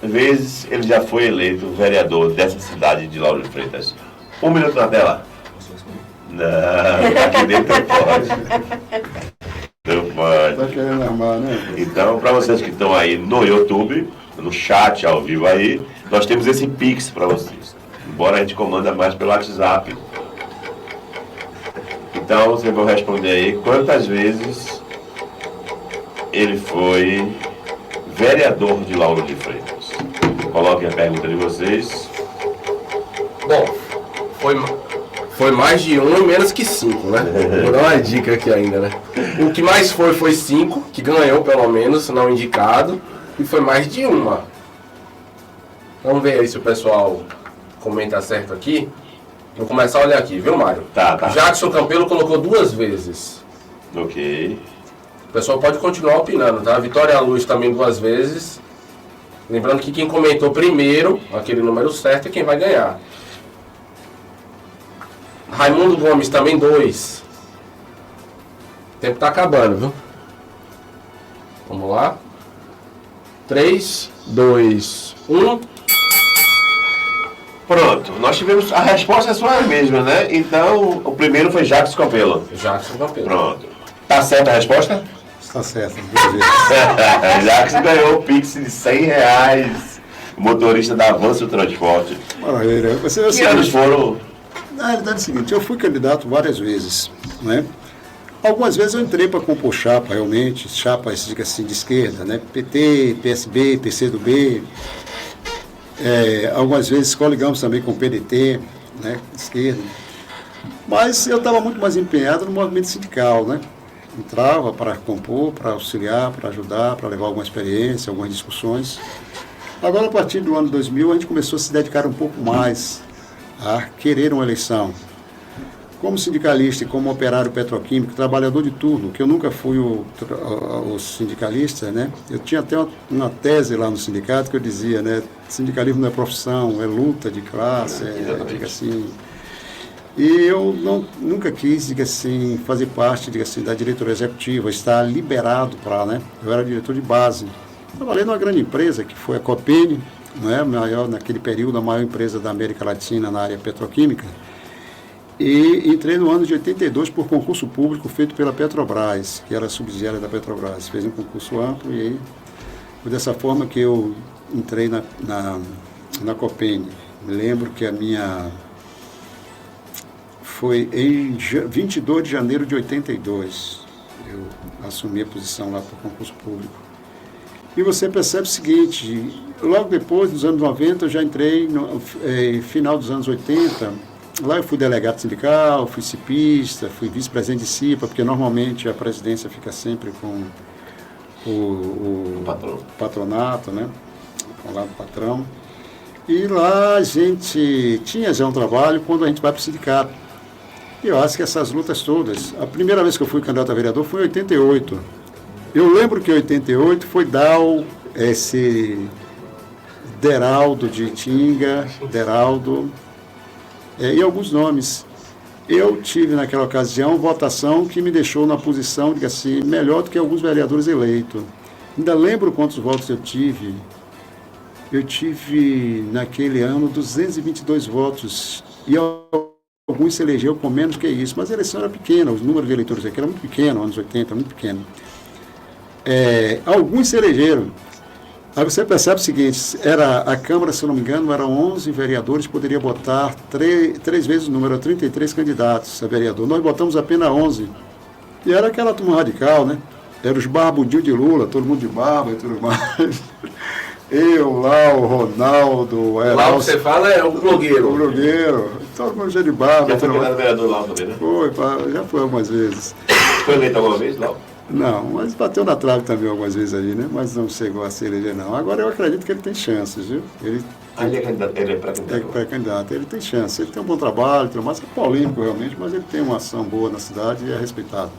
vezes ele já foi eleito vereador dessa cidade de Lauro de Freitas? 1 minuto na tela. Não, aqui dentro pode. pode. Tá querendo armar, né? Então, para vocês que estão aí no YouTube, no chat ao vivo aí, nós temos esse Pix para vocês. Embora a gente comanda mais pelo WhatsApp. Então, vocês vão responder aí quantas vezes ele foi vereador de Lauro de Freitas. Coloquem a pergunta de vocês. Bom, foi mais de 1 e menos que 5, né? Vou dar uma dica aqui ainda, né? O que mais foi 5, que ganhou pelo menos, não indicado, e foi mais de uma. Vamos ver aí se o pessoal comenta certo aqui. Vou começar a olhar aqui, viu, Mário? Tá. Jackson Campelo colocou 2 vezes. Ok. O pessoal pode continuar opinando, tá? Vitória Luz também 2 vezes. Lembrando que quem comentou primeiro, aquele número certo, é quem vai ganhar. Raimundo Gomes também 2. O tempo tá acabando, viu? Vamos lá. 3, 2, 1. Pronto, nós tivemos. A resposta é só a mesma, né? Então, o primeiro foi Jackson Campelo. Jackson Campelo. Pronto. Tá certa a resposta? Está certo, 2 vezes. Jackson ganhou o Pix de R$100. Motorista da Avanço Transporte. Maravilha. Você, Que anos foram? Na realidade é o seguinte, eu fui candidato várias vezes, né? Algumas vezes eu entrei para compor chapa, realmente, chapas, diga assim, de esquerda, né? PT, PSB, PCdoB. Algumas vezes coligamos também com o PDT, né? Esquerda. Mas eu estava muito mais empenhado no movimento sindical, né? Entrava para compor, para auxiliar, para ajudar, para levar alguma experiência, algumas discussões. Agora, a partir do ano 2000, a gente começou a se dedicar um pouco mais a querer uma eleição. Como sindicalista e como operário petroquímico, trabalhador de turno, que eu nunca fui o sindicalista, né? Eu tinha até uma tese lá no sindicato que eu dizia, né? Sindicalismo não é profissão, é luta de classe, diga assim. E eu nunca quis, diga assim, fazer parte, diga assim, da diretoria executiva, estar liberado para, né? Eu era diretor de base. Trabalhei numa grande empresa que foi a Copene, não é? Maior, naquele período, a maior empresa da América Latina na área petroquímica. E entrei no ano de 82 por concurso público feito pela Petrobras, que era subsidiária da Petrobras. Fez um concurso amplo e aí foi dessa forma que eu entrei na Copene. Me lembro que a minha... Foi em 22 de janeiro de 82. Eu assumi a posição lá para o concurso público. E você percebe o seguinte, logo depois, nos anos 90, eu já entrei, no final dos anos 80, lá eu fui delegado sindical, fui cipista, fui vice-presidente de CIPA, porque normalmente a presidência fica sempre com o patronato, né? Com o lado do patrão. E lá a gente tinha já um trabalho quando a gente vai para o sindicato. E eu acho que essas lutas todas, a primeira vez que eu fui candidato a vereador foi em 88. Eu lembro que em 88 foi dar esse Deraldo de Itinga, Deraldo, e alguns nomes. Eu tive naquela ocasião votação que me deixou na posição, diga assim, melhor do que alguns vereadores eleitos. Ainda lembro quantos votos eu tive. Eu tive naquele ano 222 votos e alguns se elegeu com menos que isso, mas a eleição era pequena, os números de eleitores aqui eram muito pequenos, anos 80, muito pequeno. Alguns se elegeram. Aí você percebe o seguinte, a Câmara, se eu não me engano, eram 11 vereadores, poderia botar 3 vezes o número, 33 candidatos a vereador. Nós botamos apenas 11. E era aquela turma radical, né? Eram os barbudinhos de Lula, todo mundo de barba e tudo mais. Eu lá, o Ronaldo, o Erasmo. Lá o que você fala é o blogueiro. O blogueiro, todo mundo cheio de barba. Já foi candidato vereador lá também, né? Já foi algumas vezes. Foi eleito alguma vez, Lau? Não, mas bateu na trave também algumas vezes ali, né? Mas não chegou a se eleger, não. Agora eu acredito que ele tem chances, viu? Ele Ele é candidato, ele é pré-candidato. é pré-candidato, ele tem chance. Ele tem um bom trabalho, tem mais polêmico realmente, mas ele tem uma ação boa na cidade e é respeitado.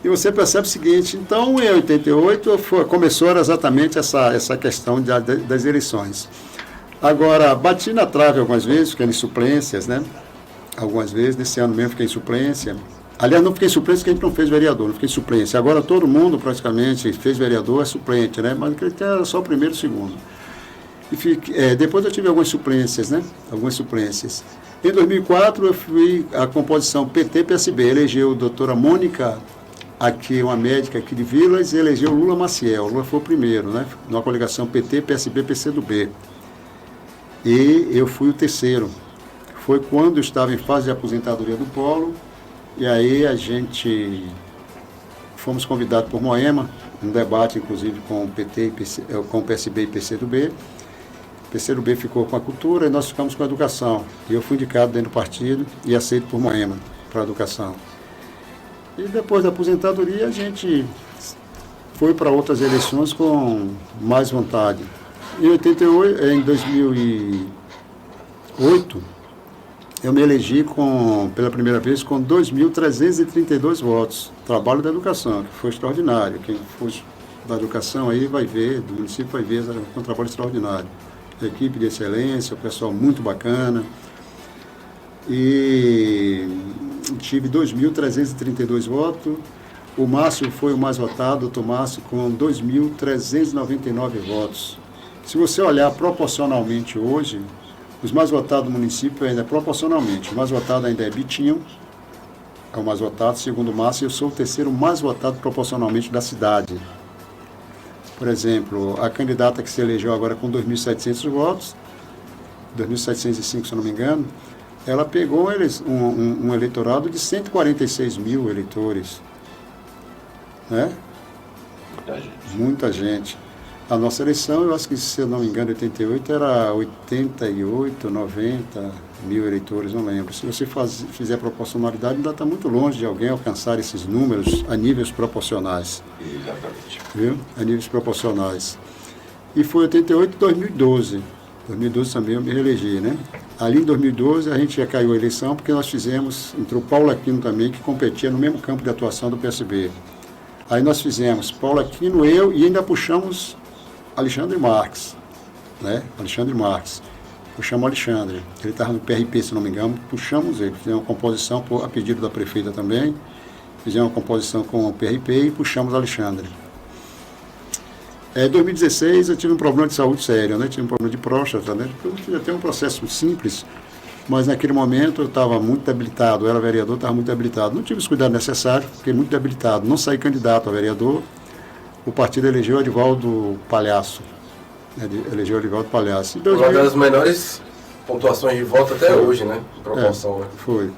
E você percebe o seguinte, então em 88 começou exatamente essa questão das eleições. Agora, bati na trave algumas vezes, fiquei em suplências, né? Algumas vezes, nesse ano mesmo fiquei em suplência. Aliás, não fiquei em suplência porque a gente não fez vereador, não fiquei em suplência. Agora todo mundo praticamente fez vereador, é suplente, né? Mas aquele que era só o primeiro e o segundo. E depois eu tive algumas suplências, né? Algumas suplências. Em 2004 eu fui à composição PT-PSB, elegeu a doutora Mônica aqui uma médica aqui de Vilas e elegeu Lula Maciel. Lula foi o primeiro, né? Numa coligação PT, PSB, PCdoB. E eu fui o terceiro. Foi quando eu estava em fase de aposentadoria do Polo, e aí a gente fomos convidados por Moema, um debate inclusive com o PT, e com o PSB e PCdoB. O PCdoB ficou com a cultura e nós ficamos com a educação. E eu fui indicado dentro do partido e aceito por Moema para a educação. E depois da aposentadoria a gente foi para outras eleições com mais vontade. Em 2008, eu me elegi pela primeira vez com 2.332 votos. Trabalho da educação, que foi extraordinário. Quem for da educação aí vai ver, do município vai ver, foi um trabalho extraordinário. Equipe de excelência, o pessoal muito bacana. E tive 2.332 votos. O Márcio foi o mais votado, o doutor Márcio, com 2.399 votos. Se você olhar proporcionalmente hoje, os mais votados do município ainda é proporcionalmente. O mais votado ainda é Bitinho, é o mais votado, segundo o Márcio, eu sou o terceiro mais votado proporcionalmente da cidade. Por exemplo, a candidata que se elegeu agora com 2.700 votos, 2.705 se eu não me engano, ela pegou um eleitorado de 146 mil eleitores. Né? Muita gente. A nossa eleição, eu acho que, se eu não me engano, em 88 era 88, 90 mil eleitores, não lembro. Se você fizer proporcionalidade, ainda está muito longe de alguém alcançar esses números a níveis proporcionais. Exatamente. Viu? A níveis proporcionais. E foi 88 e 2012. 2012 também eu me reelegi, né? Ali em 2012 a gente já caiu a eleição porque nós entrou Paulo Aquino também, que competia no mesmo campo de atuação do PSB. Aí nós fizemos Paulo Aquino, eu e ainda puxamos Alexandre Marques, né? Alexandre Marques. Puxamos o Alexandre. Ele estava no PRP, se não me engano, puxamos ele. Fizemos uma composição a pedido da prefeita também. Fizemos uma composição com o PRP e puxamos o Alexandre. Em 2016 eu tive um problema de saúde sério, né? Tive um problema de próstata, né? Eu fiz até um processo simples, mas naquele momento eu estava muito debilitado, eu era vereador, estava muito debilitado. Não tive os cuidados necessários, fiquei muito debilitado. Não saí candidato a vereador. O partido elegeu Edivaldo Palhaço. Elegeu Edivaldo Palhaço. Uma das melhores pontuações de voto até hoje, né? Em proporção, né? Foi.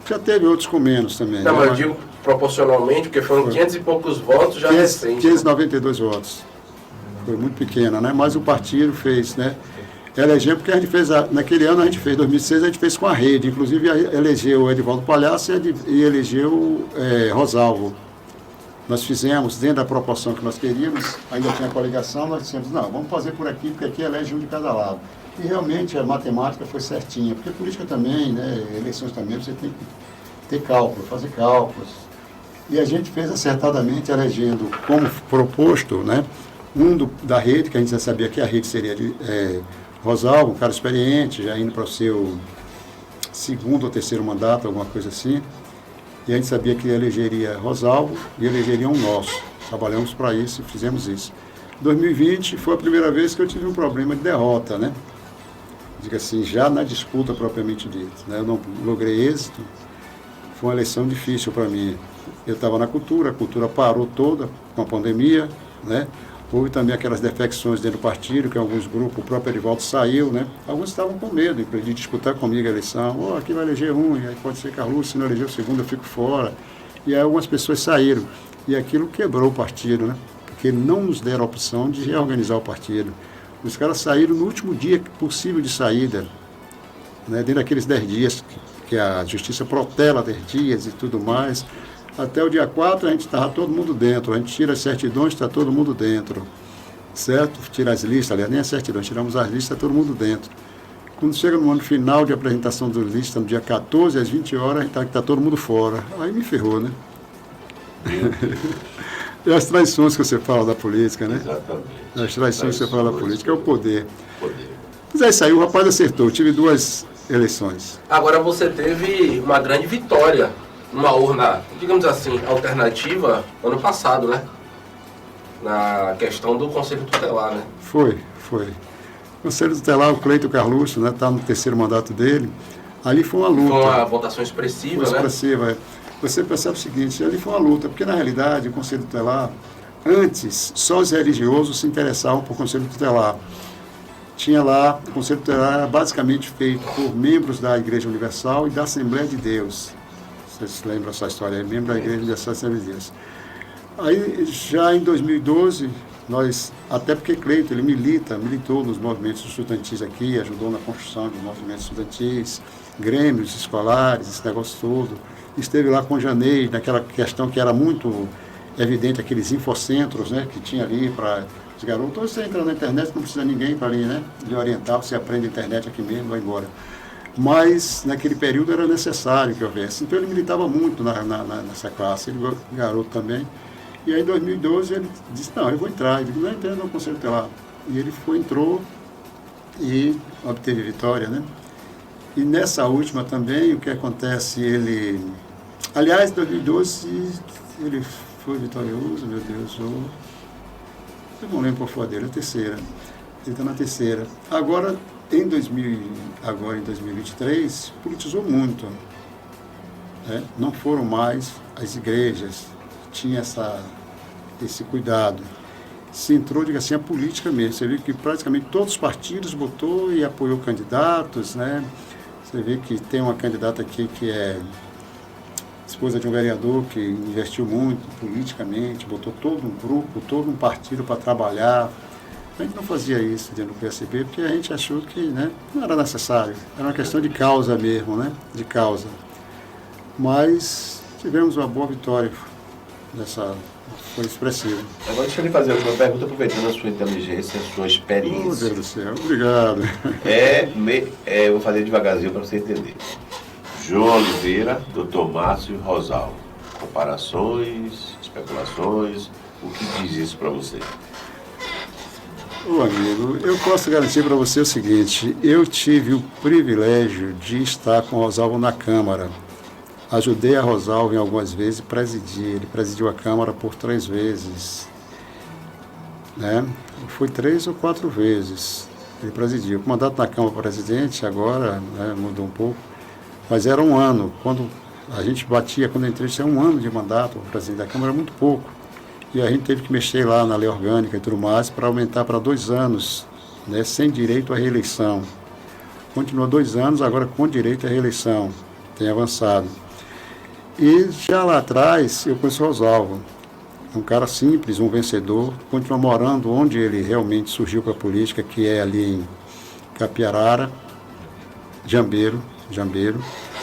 Já teve outros com menos também. Não, né? mas eu digo proporcionalmente, porque foram 500 e poucos votos já recentes. 592 votos. Foi muito pequena, né? Mas o partido fez, né? Elegeu, porque a gente fez, naquele ano a gente fez, 2006 a gente fez com a rede, inclusive elegeu o Edivaldo Palhaço e elegeu Rosalvo. Nós fizemos, dentro da proporção que nós queríamos, ainda tinha coligação, nós dissemos, não, vamos fazer por aqui, porque aqui elege um de cada lado. E realmente a matemática foi certinha, porque política também, né, eleições também, você tem que ter cálculo, fazer cálculos. E a gente fez acertadamente, elegendo como proposto, né, da rede, que a gente já sabia que a rede seria de Rosalvo, um cara experiente, já indo para o seu segundo ou terceiro mandato, alguma coisa assim. E a gente sabia que elegeria Rosalvo e elegeria um nosso. Trabalhamos para isso e fizemos isso. 2020 foi a primeira vez que eu tive um problema de derrota, né? Diga assim, já na disputa propriamente dita, né? Eu não logrei êxito. Foi uma eleição difícil para mim. Eu estava na cultura, a cultura parou toda com a pandemia, né? Houve também aquelas defecções dentro do partido, que alguns grupos, o próprio Edivaldo saiu, né? Alguns estavam com medo de disputar comigo a eleição. Aqui vai eleger um, e aí pode ser Carlos, se não eleger o segundo eu fico fora. E aí algumas pessoas saíram. E aquilo quebrou o partido, né? Porque não nos deram a opção de reorganizar o partido. Os caras saíram no último dia possível de saída, né? Dentro daqueles 10 dias que a justiça protela 10 dias e tudo mais. Até o dia 4 a gente estava todo mundo dentro, a gente tira as certidões, está todo mundo dentro, certo? Tira as listas, aliás, nem as certidões, tiramos as listas, está todo mundo dentro. Quando chega no ano final de apresentação das listas, no dia 14, às 20 horas, a gente está todo mundo fora. Aí me ferrou, né? E as traições que você fala da política, né? Exatamente. As traições que você fala da política é o poder. Mas é isso aí, o rapaz acertou, eu tive 2 eleições. Agora você teve uma grande vitória numa urna, digamos assim, alternativa, ano passado, né? Na questão do Conselho Tutelar, né? Foi. O Conselho Tutelar, o Cleito Carluxo, né? Está no terceiro mandato dele. Ali foi uma luta. Foi uma votação expressiva, Foi né? expressiva, você percebe o seguinte, ali foi uma luta, porque na realidade o Conselho Tutelar, antes, só os religiosos se interessavam por Conselho Tutelar. Tinha lá, o Conselho Tutelar era basicamente feito por membros da Igreja Universal e da Assembleia de Deus. Vocês se lembram dessa história? É membro da Igreja Universal e da Assembleia de Deus. Aí, já em 2012, nós, até porque Cleiton, ele militou nos movimentos estudantis aqui, ajudou na construção de movimentos estudantis, grêmios escolares, esse negócio todo. Esteve lá com o Janei, naquela questão que era muito evidente, aqueles infocentros, né, que tinha ali para os garotos. Então, você entra na internet, não precisa ninguém para ali, né, lhe orientar, você aprende a internet aqui mesmo, vai embora. Mas, naquele período, era necessário que houvesse. Então, ele militava muito nessa classe, ele garoto também. E aí, em 2012, ele disse, não, eu vou entrar. Ele disse, não, entra no Conselho Tutelar. E ele entrou e obteve vitória, né? E nessa última também, o que acontece, ele... Aliás, em 2012, ele foi vitorioso, meu Deus, eu não lembro qual foi a dele, a terceira. Ele está na terceira. Agora, em 2023, politizou muito. Né? Não foram mais as igrejas, tinha esse cuidado. Se entrou, diga assim, a política mesmo. Você vê que praticamente todos os partidos botou e apoiou candidatos, né? Você vê que tem uma candidata aqui que é esposa de um vereador que investiu muito politicamente, botou todo um grupo, todo um partido para trabalhar. A gente não fazia isso dentro do PSB porque a gente achou que, né, não era necessário. Era uma questão de causa mesmo, né? De causa. Mas tivemos uma boa vitória. Foi expressivo. Agora deixa eu lhe fazer uma pergunta, aproveitando a sua inteligência, a sua experiência. Oh, Deus do céu, obrigado. Eu vou fazer devagarzinho para você entender. João Oliveira, Dr. Márcio Rosalvo. Comparações, especulações, o que diz isso para você? Ô amigo, eu posso garantir para você o seguinte, eu tive o privilégio de estar com o Rosalvo na Câmara. Ajudei a Rosalvo em algumas vezes e presidi. Ele presidiu a Câmara por 3 vezes. Né? Foi 3 ou 4 vezes. Ele presidiu. O mandato na Câmara presidente agora, né, mudou um pouco, mas era 1 ano. Quando a gente batia, quando eu entrei, tinha 1 ano de mandato para presidente da Câmara, muito pouco. E a gente teve que mexer lá na lei orgânica e tudo mais para aumentar para 2 anos, né, sem direito à reeleição. Continua 2 anos, agora com direito à reeleição. Tem avançado. E já lá atrás, eu conheci o Rosalvo, um cara simples, um vencedor, continua morando onde ele realmente surgiu para a política, que é ali em Capiarara, Jambeiro,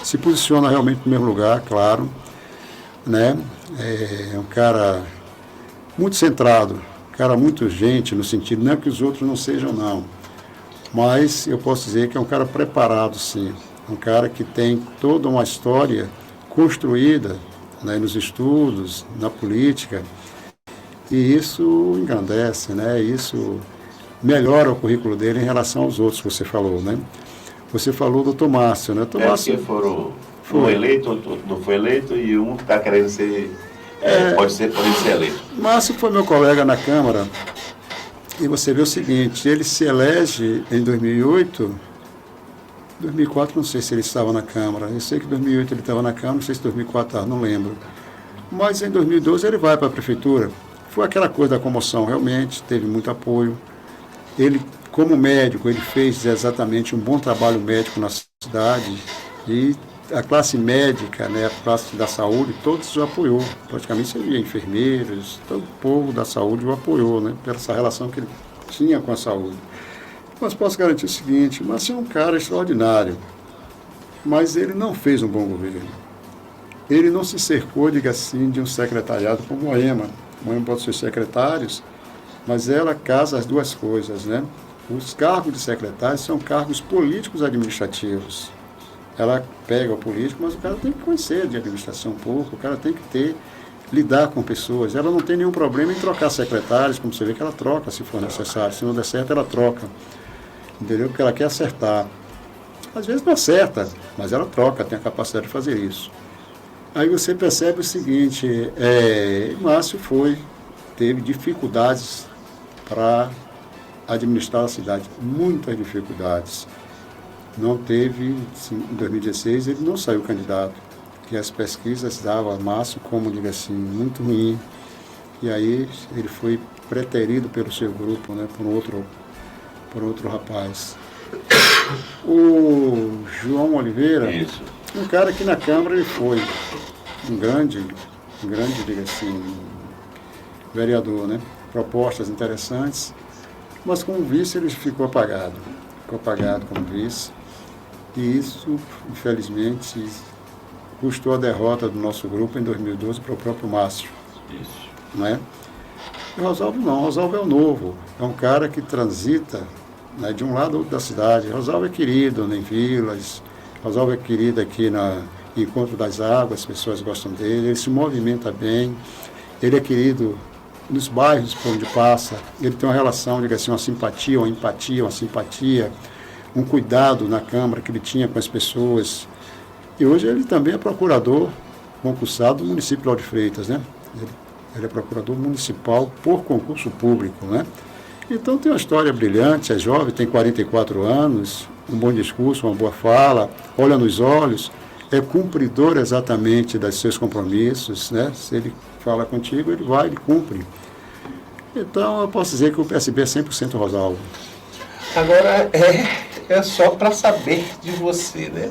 se posiciona realmente no primeiro lugar, claro, né? É um cara muito centrado, um cara muito gente, no sentido, não é que os outros não sejam, não, mas eu posso dizer que é um cara preparado, sim, um cara que tem toda uma história construída, né, nos estudos, na política, e isso engrandece, né, isso melhora o currículo dele em relação aos outros que você falou, né? Você falou do Dr. Márcio, né? Dr. Márcio Foi um eleito, outro não foi eleito, e um está querendo ser, pode ser eleito. Márcio foi meu colega na Câmara, e você vê o seguinte, ele se elege em 2004, não sei se ele estava na Câmara. Eu sei que em 2008 ele estava na Câmara, não sei se em 2004 estava, não lembro. Mas em 2012 ele vai para a Prefeitura. Foi aquela coisa da comoção, realmente, teve muito apoio. Ele, como médico, ele fez exatamente um bom trabalho médico na cidade. E a classe médica, né, a classe da saúde, todos o apoiou. Praticamente seria enfermeiros, todo o povo da saúde o apoiou, né, pela essa relação que ele tinha com a saúde. Mas posso garantir o seguinte, Márcio é um cara extraordinário, mas ele não fez um bom governo. Ele não se cercou, diga assim, de um secretariado como Moema. Moema pode ser secretários, mas ela casa as duas coisas, né? Os cargos de secretários são cargos políticos administrativos. Ela pega o político, mas o cara tem que conhecer de administração um pouco, o cara tem que lidar com pessoas. Ela não tem nenhum problema em trocar secretários, como você vê que ela troca se for necessário. Se não der certo, ela troca. Entendeu? Porque ela quer acertar. Às vezes não acerta, mas ela troca, tem a capacidade de fazer isso. Aí você percebe o seguinte, Márcio teve dificuldades para administrar a cidade, muitas dificuldades. Não teve, em 2016, ele não saiu candidato. que as pesquisas davam a Márcio como, diga assim, muito ruim. E aí ele foi preterido pelo seu grupo, né, por outro rapaz. O João Oliveira, Isso. um cara que na Câmara ele foi um grande, diga assim, vereador, né? Propostas interessantes, mas como vice ele ficou apagado como vice. E isso, infelizmente, custou a derrota do nosso grupo em 2012 para o próprio Márcio. Isso. Né? E o Rosalvo não, o Rosalvo é o novo, é um cara que transita, né, de um lado ou outro da cidade. Rosalvo é querido em Vilas, Rosalvo é querido aqui na Encontro das Águas, as pessoas gostam dele, ele se movimenta bem, ele é querido nos bairros por onde passa, ele tem uma relação, diga assim, uma simpatia, uma empatia, uma simpatia, um cuidado na Câmara que ele tinha com as pessoas. E hoje ele também é procurador concursado do município de Lauro de Freitas, né? Ele é procurador municipal por concurso público, né? Então tem uma história brilhante, é jovem, tem 44 anos, um bom discurso, uma boa fala, olha nos olhos, é cumpridor exatamente dos seus compromissos, né? Se ele fala contigo, ele vai, ele cumpre. Então eu posso dizer que o PSB é 100% Rosalvo. Agora, é só para saber de você, né?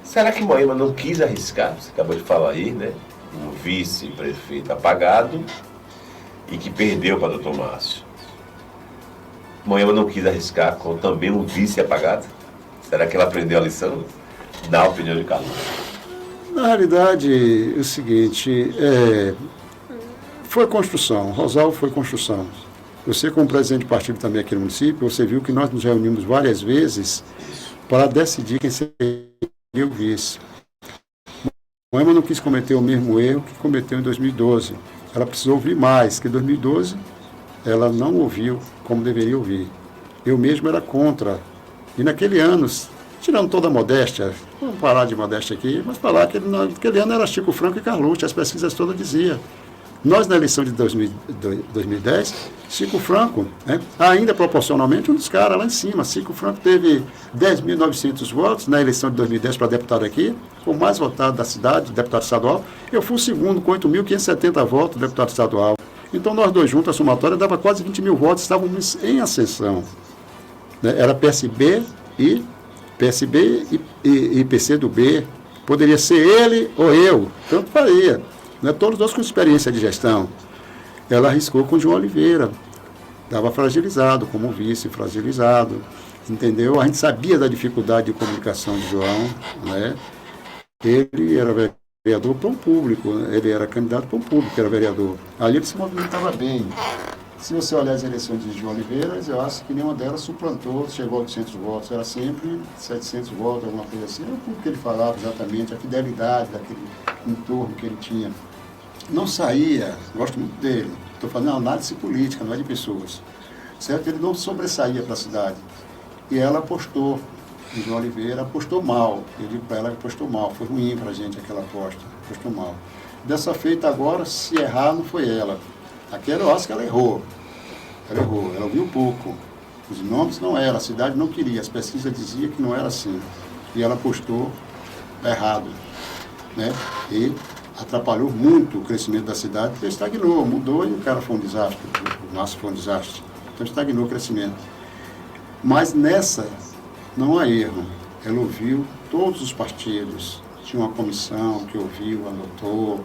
Será que Moema não quis arriscar? Você acabou de falar aí, né? Um vice-prefeito apagado e que perdeu para o Dr. Márcio. Moema não quis arriscar com também um vice apagado? Será que ela aprendeu a lição? Na opinião de Carlos. Na realidade, é o seguinte, foi construção, Rosalvo foi construção. Você, como presidente de partido também aqui no município, você viu que nós nos reunimos várias vezes para decidir quem seria o vice. Moema não quis cometer o mesmo erro que cometeu em 2012. Ela precisou ouvir mais, que em 2012 ela não ouviu como deveria ouvir. Eu mesmo era contra. E naquele ano, tirando toda a modéstia, vamos parar de modéstia aqui, mas falar que naquele ano era Chico Franco e Carlucci, as pesquisas todas diziam. Nós, na eleição de 2010, Chico Franco, né, ainda proporcionalmente, um dos caras lá em cima. Chico Franco teve 10.900 votos na eleição de 2010 para deputado aqui, foi o mais votado da cidade, deputado estadual. Eu fui o segundo com 8.570 votos, deputado estadual. Então, nós dois juntos, a somatória dava quase 20 mil votos, estávamos em ascensão. Né? Era PSB e PC do B. Poderia ser ele ou eu, tanto faria. Né? Todos nós com experiência de gestão. Ela arriscou com o João Oliveira. Estava fragilizado, como vice, fragilizado. Entendeu? A gente sabia da dificuldade de comunicação de João. Né? Ele era vereador para um público, né? Ele era candidato para um público, era vereador. Ali ele se movimentava bem. Se você olhar as eleições de João Oliveira, eu acho que nenhuma delas suplantou, chegou a 800 votos, era sempre 700 votos, alguma coisa assim. Era o que ele falava exatamente, a fidelidade daquele entorno que ele tinha. Não saía, gosto muito dele, estou fazendo análise política, não é de pessoas. Certo? Ele não sobressaía para a cidade. E ela apostou, e João Oliveira apostou mal. Eu digo para ela que apostou mal, foi ruim para a gente aquela aposta, apostou mal. Dessa feita agora, se errar, não foi ela. Aquela eu acho que ela errou. Ela ouviu pouco. Os nomes não eram, a cidade não queria, as pesquisas diziam que não era assim. E ela apostou errado. Né? E atrapalhou muito o crescimento da cidade, porque estagnou, mudou e o cara foi um desastre, o Márcio foi um desastre. Então estagnou o crescimento. Mas nessa não há erro. Ela ouviu todos os partidos. Tinha uma comissão que ouviu, anotou,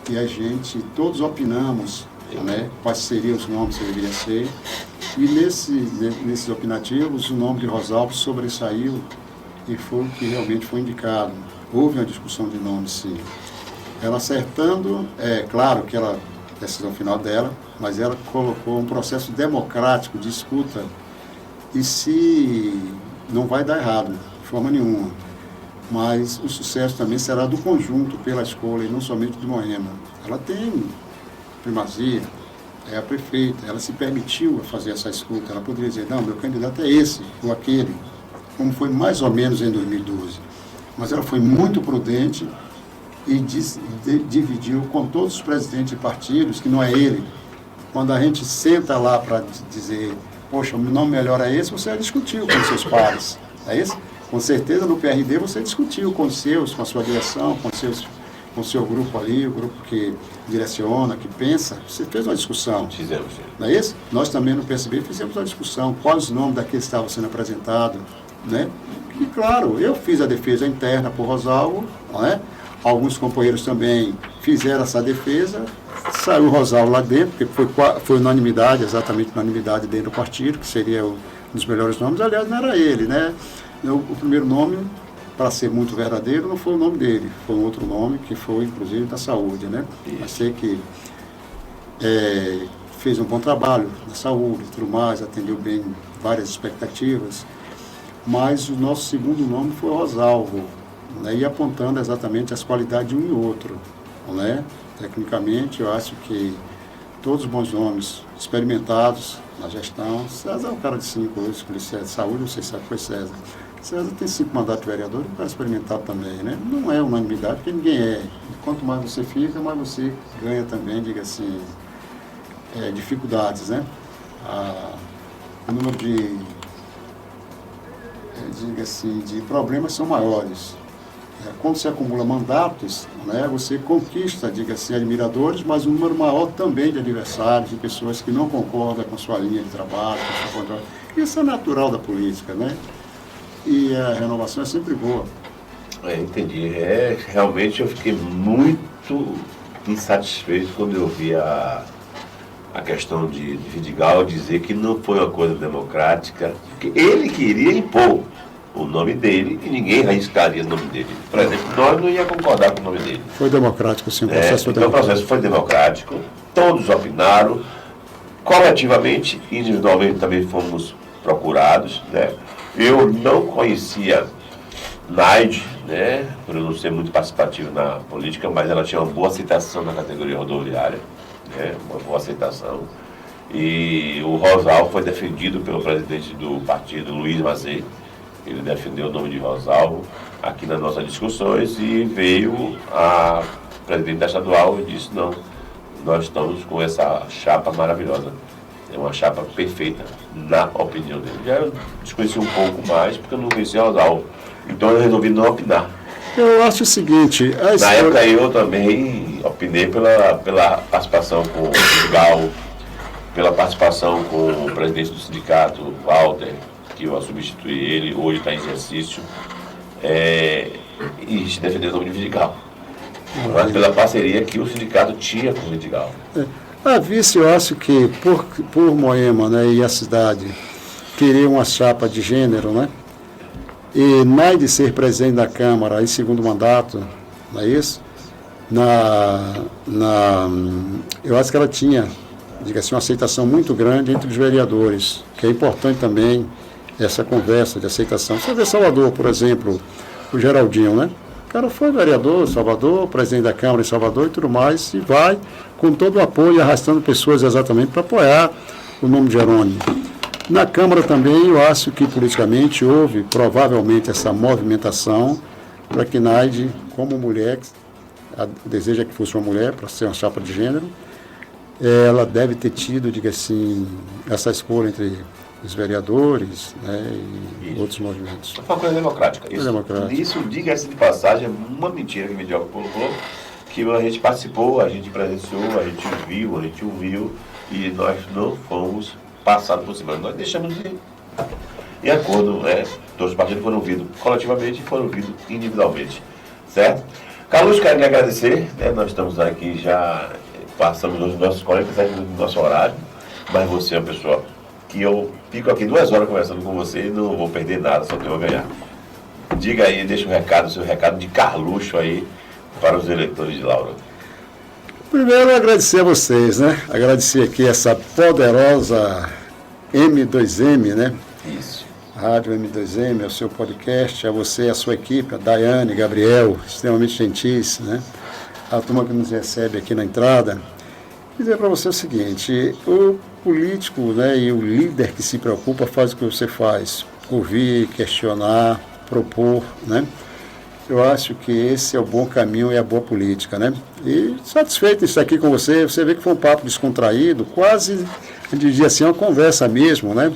e a gente, todos opinamos, né, quais seriam os nomes que deveria ser. E nesses opinativos, o nome de Rosalvo sobressaiu e foi o que realmente foi indicado. Houve uma discussão de nomes, sim. Ela acertando, é claro que ela, decisão final dela, mas ela colocou um processo democrático de escuta e se não vai dar errado, de forma nenhuma. Mas o sucesso também será do conjunto pela escolha e não somente de Moema. Ela tem primazia, é a prefeita, ela se permitiu fazer essa escuta, ela poderia dizer, não, meu candidato é esse ou aquele, como foi mais ou menos em 2012. Mas ela foi muito prudente e dividiu com todos os presidentes de partidos, que não é ele. Quando a gente senta lá para dizer, poxa, o nome melhor é esse, você discutiu com seus pares, é isso? Com certeza no PRD você discutiu com os seus, com a sua direção, com o seu grupo ali, o grupo que direciona, que pensa, você fez uma discussão. Fizemos. Não é isso? Nós também no PSB fizemos uma discussão, quais os nomes daqueles que estavam sendo apresentados, né? E claro, eu fiz a defesa interna por Rosalvo, não é? Alguns companheiros também fizeram essa defesa, saiu o Rosalvo lá dentro, porque foi unanimidade, exatamente unanimidade dentro do partido, que seria um dos melhores nomes. Aliás, não era ele, né? O primeiro nome, para ser muito verdadeiro, não foi o nome dele, foi um outro nome que foi, inclusive, da saúde, né? Mas sei que fez um bom trabalho na saúde e tudo mais, atendeu bem várias expectativas, mas o nosso segundo nome foi Rosalvo, né? E apontando exatamente as qualidades de um e outro, né? Tecnicamente, eu acho que todos os bons nomes experimentados na gestão. César é um cara de 5 anos, policial de saúde, não sei se foi César. César tem 5 mandatos de vereador, um cara experimentado também, né? Não é unanimidade, porque ninguém é. Quanto mais você fica, mais você ganha também, diga assim, dificuldades, né? O número diga assim, de problemas são maiores. Quando você acumula mandatos, né, você conquista, diga-se, admiradores, mas um número maior também de adversários, de pessoas que não concordam com a sua linha de trabalho, com a sua controle. Isso é natural da política, né? E a renovação é sempre boa. Entendi. Realmente eu fiquei muito insatisfeito quando eu vi a questão de Vidigal dizer que não foi uma coisa democrática, que ele queria impor o nome dele e ninguém arriscaria o nome dele. Por exemplo, nós não ia concordar com o nome dele. Foi democrático, sim, o processo foi então democrático. O processo foi democrático, todos opinaram, coletivamente, individualmente também fomos procurados, né? Eu não conhecia Naide, né, por eu não ser muito participativo na política, mas ela tinha uma boa aceitação na categoria rodoviária, né, uma boa aceitação. E o Rosalvo foi defendido pelo presidente do partido, Luiz Mazei. Ele defendeu o nome de Rosalvo aqui nas nossas discussões e veio a presidente da estadual e disse, não, nós estamos com essa chapa maravilhosa. É uma chapa perfeita, na opinião dele. Já eu desconheci um pouco mais, porque eu não conhecia Rosalvo. Então eu resolvi não opinar. Eu acho o seguinte... Na época eu também opinei pela participação com o Vidigal, pela participação com o presidente do sindicato, Walter, que eu substituí ele, hoje está em exercício, e defender o nome de Vidigal. Mas pela parceria que o sindicato tinha com o Vidigal. A vice, eu acho que por Moema, né, e a cidade querer uma chapa de gênero, né, e Naide ser presidente da Câmara em segundo mandato, não é isso? Eu acho que ela tinha, diga assim, uma aceitação muito grande entre os vereadores, que é importante também essa conversa de aceitação. Você vê Salvador, por exemplo, o Geraldinho, né? O cara foi vereador em Salvador, presidente da Câmara em Salvador e tudo mais, e vai com todo o apoio, arrastando pessoas exatamente para apoiar o nome de Jerônimo. Na Câmara também, eu acho que politicamente houve provavelmente essa movimentação para que Naide, como mulher, deseja que fosse uma mulher para ser uma chapa de gênero, ela deve ter tido, diga assim, essa escolha entre os vereadores, né, e outros movimentos. Foi uma coisa democrática. Isso, diga-se de passagem, é uma mentira que me deu colocou, que a gente participou, a gente presenciou, a gente viu, a gente ouviu, e nós não fomos passados por cima. Nós deixamos em acordo, né? Todos os partidos foram ouvidos coletivamente e foram ouvidos individualmente. Certo? Carlos, quero lhe agradecer, né? Nós estamos aqui já, passamos os nossos 47 minutos do nosso horário, mas você é uma pessoa que eu fico aqui 2 horas conversando com você e não vou perder nada, só tenho a ganhar. Diga aí, deixa o seu recado de Carluxo aí para os eleitores de Lauro. Primeiro, agradecer a vocês, né? Agradecer aqui essa poderosa M2M, né? Isso. Rádio M2M, o seu podcast, a você, a sua equipe, a Daiane, Gabriel, extremamente gentis, né? A turma que nos recebe aqui na entrada. Dizer para você o seguinte, o político, né, e o líder que se preocupa faz o que você faz, ouvir, questionar, propor, né? Eu acho que esse é o bom caminho e a boa política, né? E satisfeito de estar aqui com você, você vê que foi um papo descontraído, quase, eu diria assim, uma conversa mesmo, né?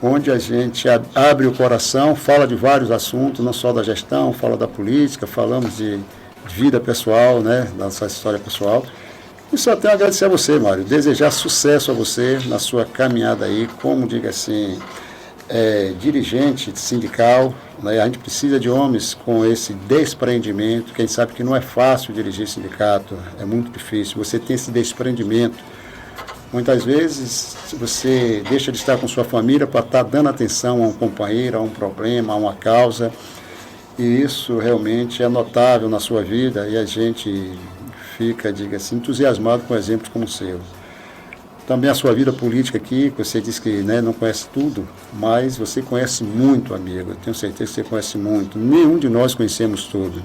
onde a gente abre o coração, fala de vários assuntos, não só da gestão, fala da política, falamos de vida pessoal, né, da nossa história pessoal. E só tenho a agradecer a você, Mário, desejar sucesso a você na sua caminhada aí, como, diga assim, dirigente sindical, né? A gente precisa de homens com esse desprendimento, quem sabe que não é fácil dirigir sindicato, é muito difícil, você tem esse desprendimento. Muitas vezes você deixa de estar com sua família para estar dando atenção a um companheiro, a um problema, a uma causa, e isso realmente é notável na sua vida e a gente fica, diga assim, entusiasmado com exemplos como o seu. Também a sua vida política aqui, você disse que, né, não conhece tudo, mas você conhece muito, amigo. Eu tenho certeza que você conhece muito. Nenhum de nós conhecemos tudo.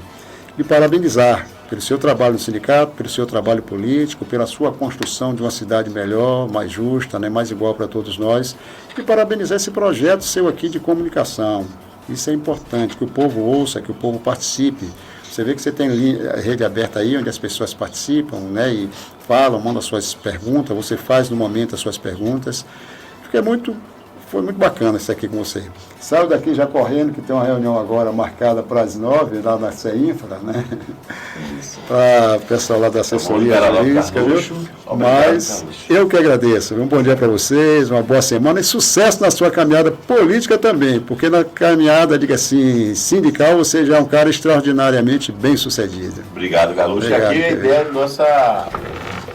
E parabenizar pelo seu trabalho no sindicato, pelo seu trabalho político, pela sua construção de uma cidade melhor, mais justa, né, mais igual para todos nós. E parabenizar esse projeto seu aqui de comunicação. Isso é importante, que o povo ouça, que o povo participe. Você vê que você tem rede aberta aí, onde as pessoas participam, né, e falam, mandam suas perguntas, você faz no momento as suas perguntas. Foi muito bacana isso aqui com você. Saio daqui já correndo, que tem uma reunião agora marcada para as 9, lá na CEINFRA, né? Para o pessoal lá da assessoria jurídica, viu? Mas eu que agradeço. Um bom dia para vocês, uma boa semana e sucesso na sua caminhada política também, porque na caminhada, diga assim, sindical, você já é um cara extraordinariamente bem sucedido. Obrigado, Galucho. E aqui a ideia da nossa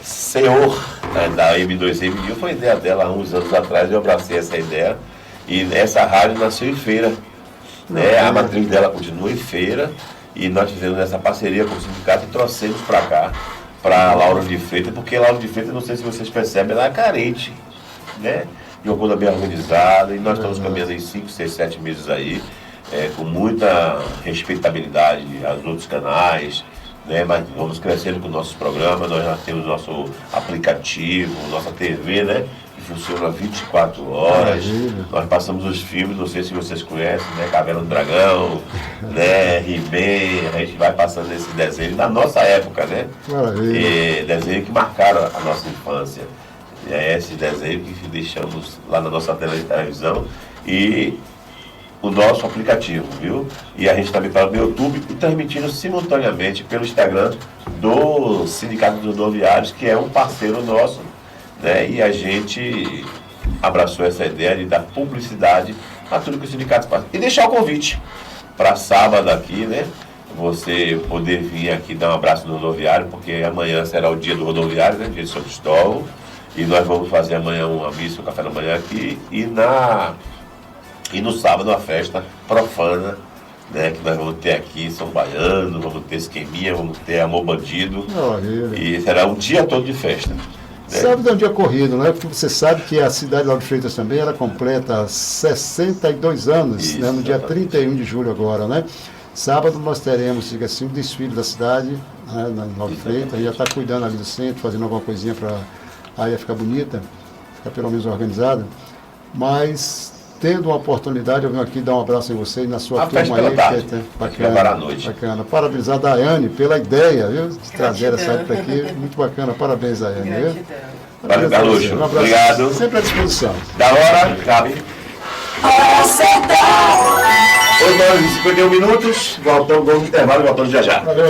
senhor, né, da M2M, foi a ideia dela há uns anos atrás, eu abracei essa ideia, e essa rádio nasceu em Feira, né, a matriz dela continua em Feira, e nós fizemos essa parceria com o sindicato e trouxemos para cá, para Lauro de Freitas, porque Lauro de Freitas, não sei se vocês percebem, ela é carente, né, de uma coisa bem organizada, e nós estamos caminhando em 5, 6, 7 meses aí, com muita respeitabilidade aos outros canais, né, mas vamos crescendo com nossos programas. Nós já temos nosso aplicativo, nossa TV, né, que funciona 24 horas. Maravilha. Nós passamos os filmes, não sei se vocês conhecem, né, Caverna do Dragão, né, He-Man, a gente vai passando esse desenho da nossa época, né? Maravilha. Desenho que marcaram a nossa infância. É esse desenho que deixamos lá na nossa televisão e o nosso aplicativo, viu? E a gente também está no YouTube e transmitindo simultaneamente pelo Instagram do Sindicato dos Rodoviários, que é um parceiro nosso, né? E a gente abraçou essa ideia de dar publicidade a tudo que o sindicato faz. E deixar o convite para sábado aqui, né? Você poder vir aqui dar um abraço no rodoviário, porque amanhã será o dia do rodoviário, né? Dia de São Cristóvão. E nós vamos fazer amanhã uma missa, um café da manhã aqui. E no sábado uma festa profana, né, que nós vamos ter aqui São Baiano, vamos ter esqueminha, vamos ter Amor Bandido. E será um dia todo de festa. Né? Sábado é um dia corrido, né? Porque você sabe que a cidade de Lauro de Freitas também ela completa 62 anos, isso, né? No dia 31 de julho agora, né? Sábado nós teremos, diga assim, um desfile da cidade, né, na Lauro de Freitas, a gente já está cuidando ali do centro, fazendo alguma coisinha para a área ficar bonita, ficar pelo menos organizada, mas tendo uma oportunidade, eu venho aqui dar um abraço em vocês, na sua turma aí, que é bacana, bacana. Parabenizar a Daiane pela ideia, viu, de trazer essa época aqui, muito bacana, parabéns, Daiane. Valeu, Galucho, um abraço, obrigado. Sempre à disposição. Da hora, cabe. 8 horas e 51 minutos, voltamos, vamos no intervalo, voltamos já já. Valeu.